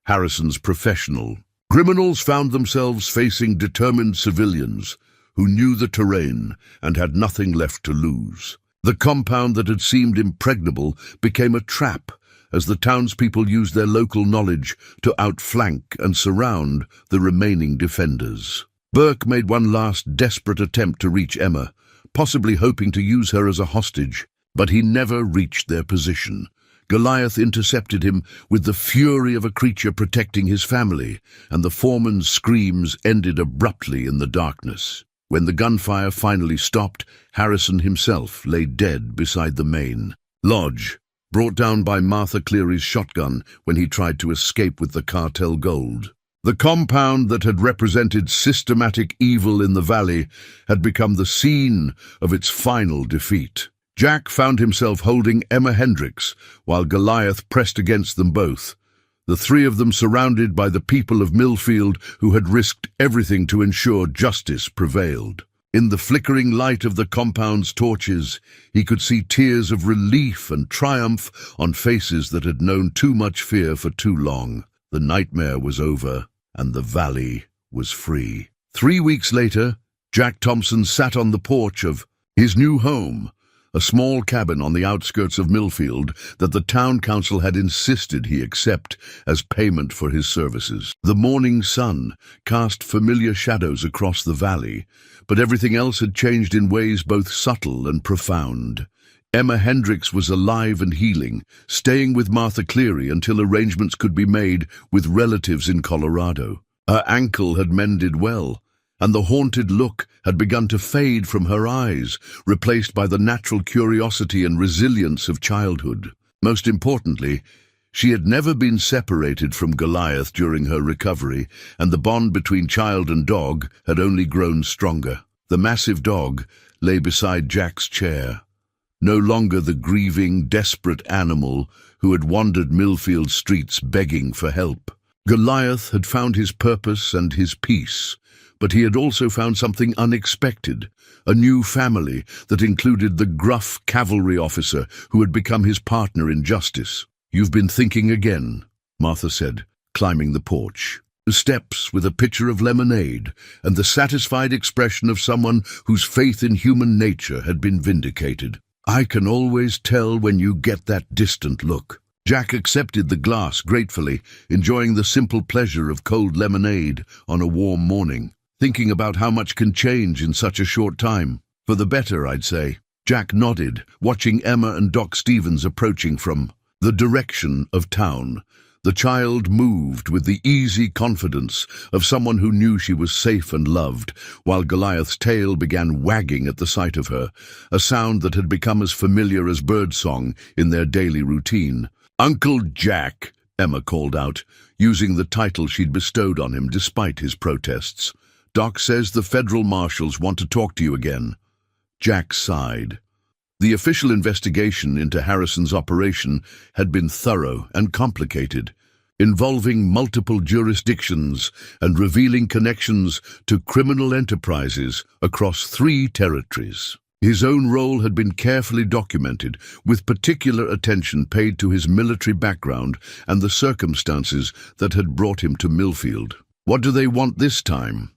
Harrison's professional criminals found themselves facing determined civilians who knew the terrain and had nothing left to lose. The compound that had seemed impregnable became a trap as the townspeople used their local knowledge to outflank and surround the remaining defenders. Burke made one last desperate attempt to reach Emma, possibly hoping to use her as a hostage, but he never reached their position. Goliath intercepted him with the fury of a creature protecting his family, and the foreman's screams ended abruptly in the darkness. When the gunfire finally stopped, Harrison himself lay dead beside the main lodge, brought down by Martha Cleary's shotgun when he tried to escape with the cartel gold. The compound that had represented systematic evil in the valley had become the scene of its final defeat. Jack found himself holding Emma Hendricks while Goliath pressed against them both, the three of them surrounded by the people of Millfield who had risked everything to ensure justice prevailed. In the flickering light of the compound's torches, he could see tears of relief and triumph on faces that had known too much fear for too long. The nightmare was over, and the valley was free. 3 weeks later, Jack Thompson sat on the porch of his new home, a small cabin on the outskirts of Millfield that the town council had insisted he accept as payment for his services. The morning sun cast familiar shadows across the valley, but everything else had changed in ways both subtle and profound. Emma Hendricks was alive and healing, staying with Martha Cleary until arrangements could be made with relatives in Colorado. Her ankle had mended well, and the haunted look had begun to fade from her eyes, replaced by the natural curiosity and resilience of childhood. Most importantly, she had never been separated from Goliath during her recovery, and the bond between child and dog had only grown stronger. The massive dog lay beside Jack's chair, no longer the grieving, desperate animal who had wandered Millfield streets begging for help. Goliath had found his purpose and his peace, but he had also found something unexpected, a new family that included the gruff cavalry officer who had become his partner in justice. "You've been thinking again," Martha said, climbing the porch. The steps with a pitcher of lemonade and the satisfied expression of someone whose faith in human nature had been vindicated. "I can always tell when you get that distant look." Jack accepted the glass gratefully, enjoying the simple pleasure of cold lemonade on a warm morning. Thinking about how much can change in such a short time. For the better, I'd say. Jack nodded, watching Emma and Doc Stevens approaching from the direction of town. The child moved with the easy confidence of someone who knew she was safe and loved, while Goliath's tail began wagging at the sight of her, a sound that had become as familiar as birdsong in their daily routine. "Uncle Jack," Emma called out, using the title she'd bestowed on him despite his protests. "Doc says the federal marshals want to talk to you again." Jack sighed. The official investigation into Harrison's operation had been thorough and complicated, involving multiple jurisdictions and revealing connections to criminal enterprises across 3 territories. His own role had been carefully documented, with particular attention paid to his military background and the circumstances that had brought him to Millfield. "What do they want this time?"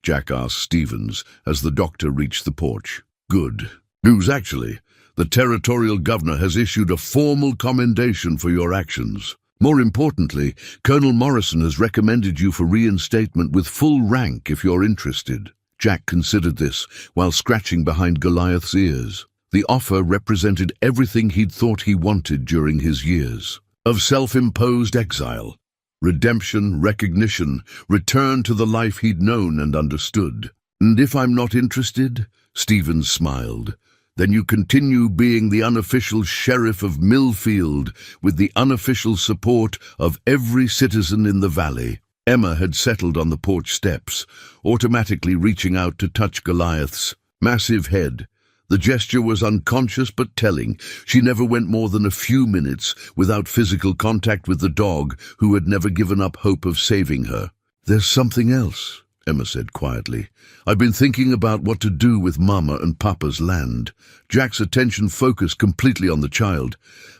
Jack asked Stevens as the doctor reached the porch. "Good news, actually. The territorial governor has issued a formal commendation for your actions. More importantly, Colonel Morrison has recommended you for reinstatement with full rank if you're interested." Jack considered this while scratching behind Goliath's ears. The offer represented everything he'd thought he wanted during his years of self-imposed exile. Redemption, recognition, return to the life he'd known and understood. "And if I'm not interested?" Stevens smiled. "Then you continue being the unofficial sheriff of Millfield with the unofficial support of every citizen in the valley." Emma had settled on the porch steps, automatically reaching out to touch Goliath's massive head. The gesture was unconscious but telling. She never went more than a few minutes without physical contact with the dog, who had never given up hope of saving her. "There's something else," Emma said quietly. "I've been thinking about what to do with Mama and Papa's land." Jack's attention focused completely on the child.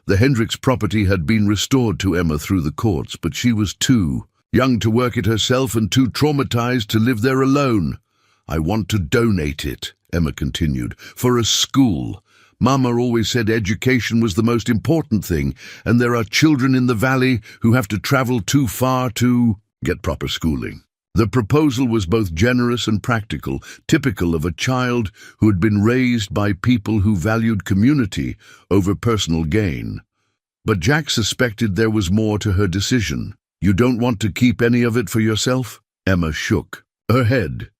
The Hendricks property had been restored to Emma through the courts, but she was too young to work it herself and too traumatized to live there alone. "I want to donate it," Emma continued, "for a school. Mama always said education was the most important thing, and there are children in the valley who have to travel too far to get proper schooling." The proposal was both generous and practical, typical of a child who had been raised by people who valued community over personal gain. But Jack suspected there was more to her decision. "You don't want to keep any of it for yourself?" Emma shook her head.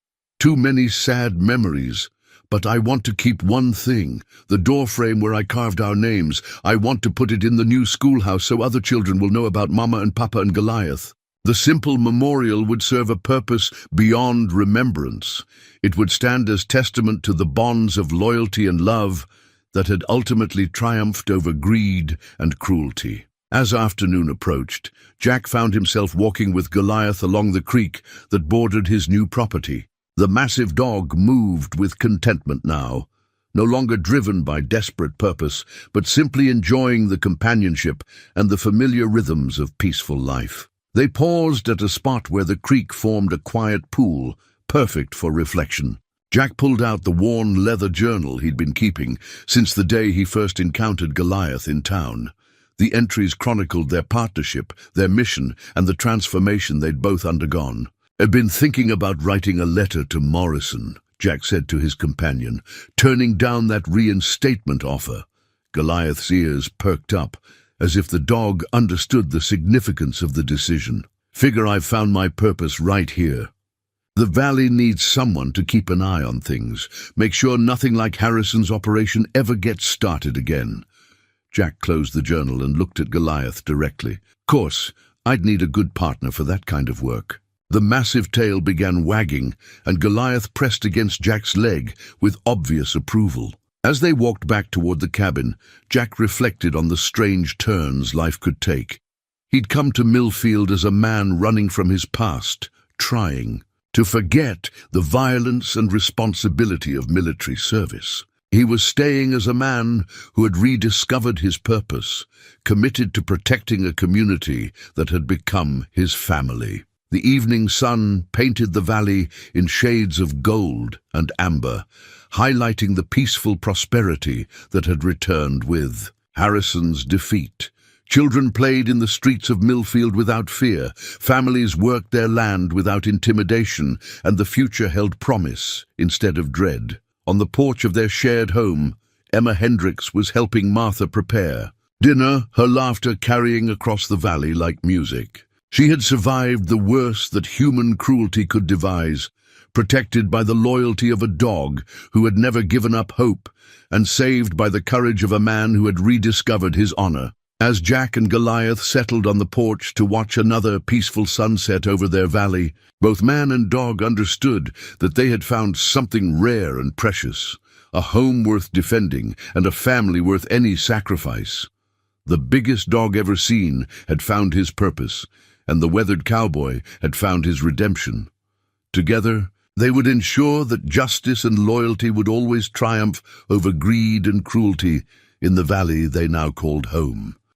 "Too many sad memories. But I want to keep one thing, the doorframe where I carved our names. I want to put it in the new schoolhouse so other children will know about Mama and Papa and Goliath. The simple memorial would serve a purpose beyond remembrance. It would stand as testament to the bonds of loyalty and love that had ultimately triumphed over greed and cruelty." As afternoon approached, Jack found himself walking with Goliath along the creek that bordered his new property. The massive dog moved with contentment now, no longer driven by desperate purpose, but simply enjoying the companionship and the familiar rhythms of peaceful life. They paused at a spot where the creek formed a quiet pool, perfect for reflection. Jack pulled out the worn leather journal he'd been keeping since the day he first encountered Goliath in town. The entries chronicled their partnership, their mission, and the transformation they'd both undergone. "I've been thinking about writing a letter to Morrison," Jack said to his companion, "turning down that reinstatement offer." Goliath's ears perked up, as if the dog understood the significance of the decision. "Figure I've found my purpose right here. The valley needs someone to keep an eye on things, make sure nothing like Harrison's operation ever gets started again." Jack closed the journal and looked at Goliath directly. "Of course, I'd need a good partner for that kind of work." The massive tail began wagging, and Goliath pressed against Jack's leg with obvious approval. As they walked back toward the cabin, Jack reflected on the strange turns life could take. He'd come to Millfield as a man running from his past, trying to forget the violence and responsibility of military service. He was staying as a man who had rediscovered his purpose, committed to protecting a community that had become his family. The evening sun painted the valley in shades of gold and amber, highlighting the peaceful prosperity that had returned with Harrison's defeat. Children played in the streets of Millfield without fear, families worked their land without intimidation, and the future held promise instead of dread. On the porch of their shared home, Emma Hendricks was helping Martha prepare dinner, her laughter carrying across the valley like music. She had survived the worst that human cruelty could devise, protected by the loyalty of a dog who had never given up hope, and saved by the courage of a man who had rediscovered his honor. As Jack and Goliath settled on the porch to watch another peaceful sunset over their valley, both man and dog understood that they had found something rare and precious, a home worth defending and a family worth any sacrifice. The biggest dog ever seen had found his purpose, and the weathered cowboy had found his redemption. Together, they would ensure that justice and loyalty would always triumph over greed and cruelty in the valley they now called home.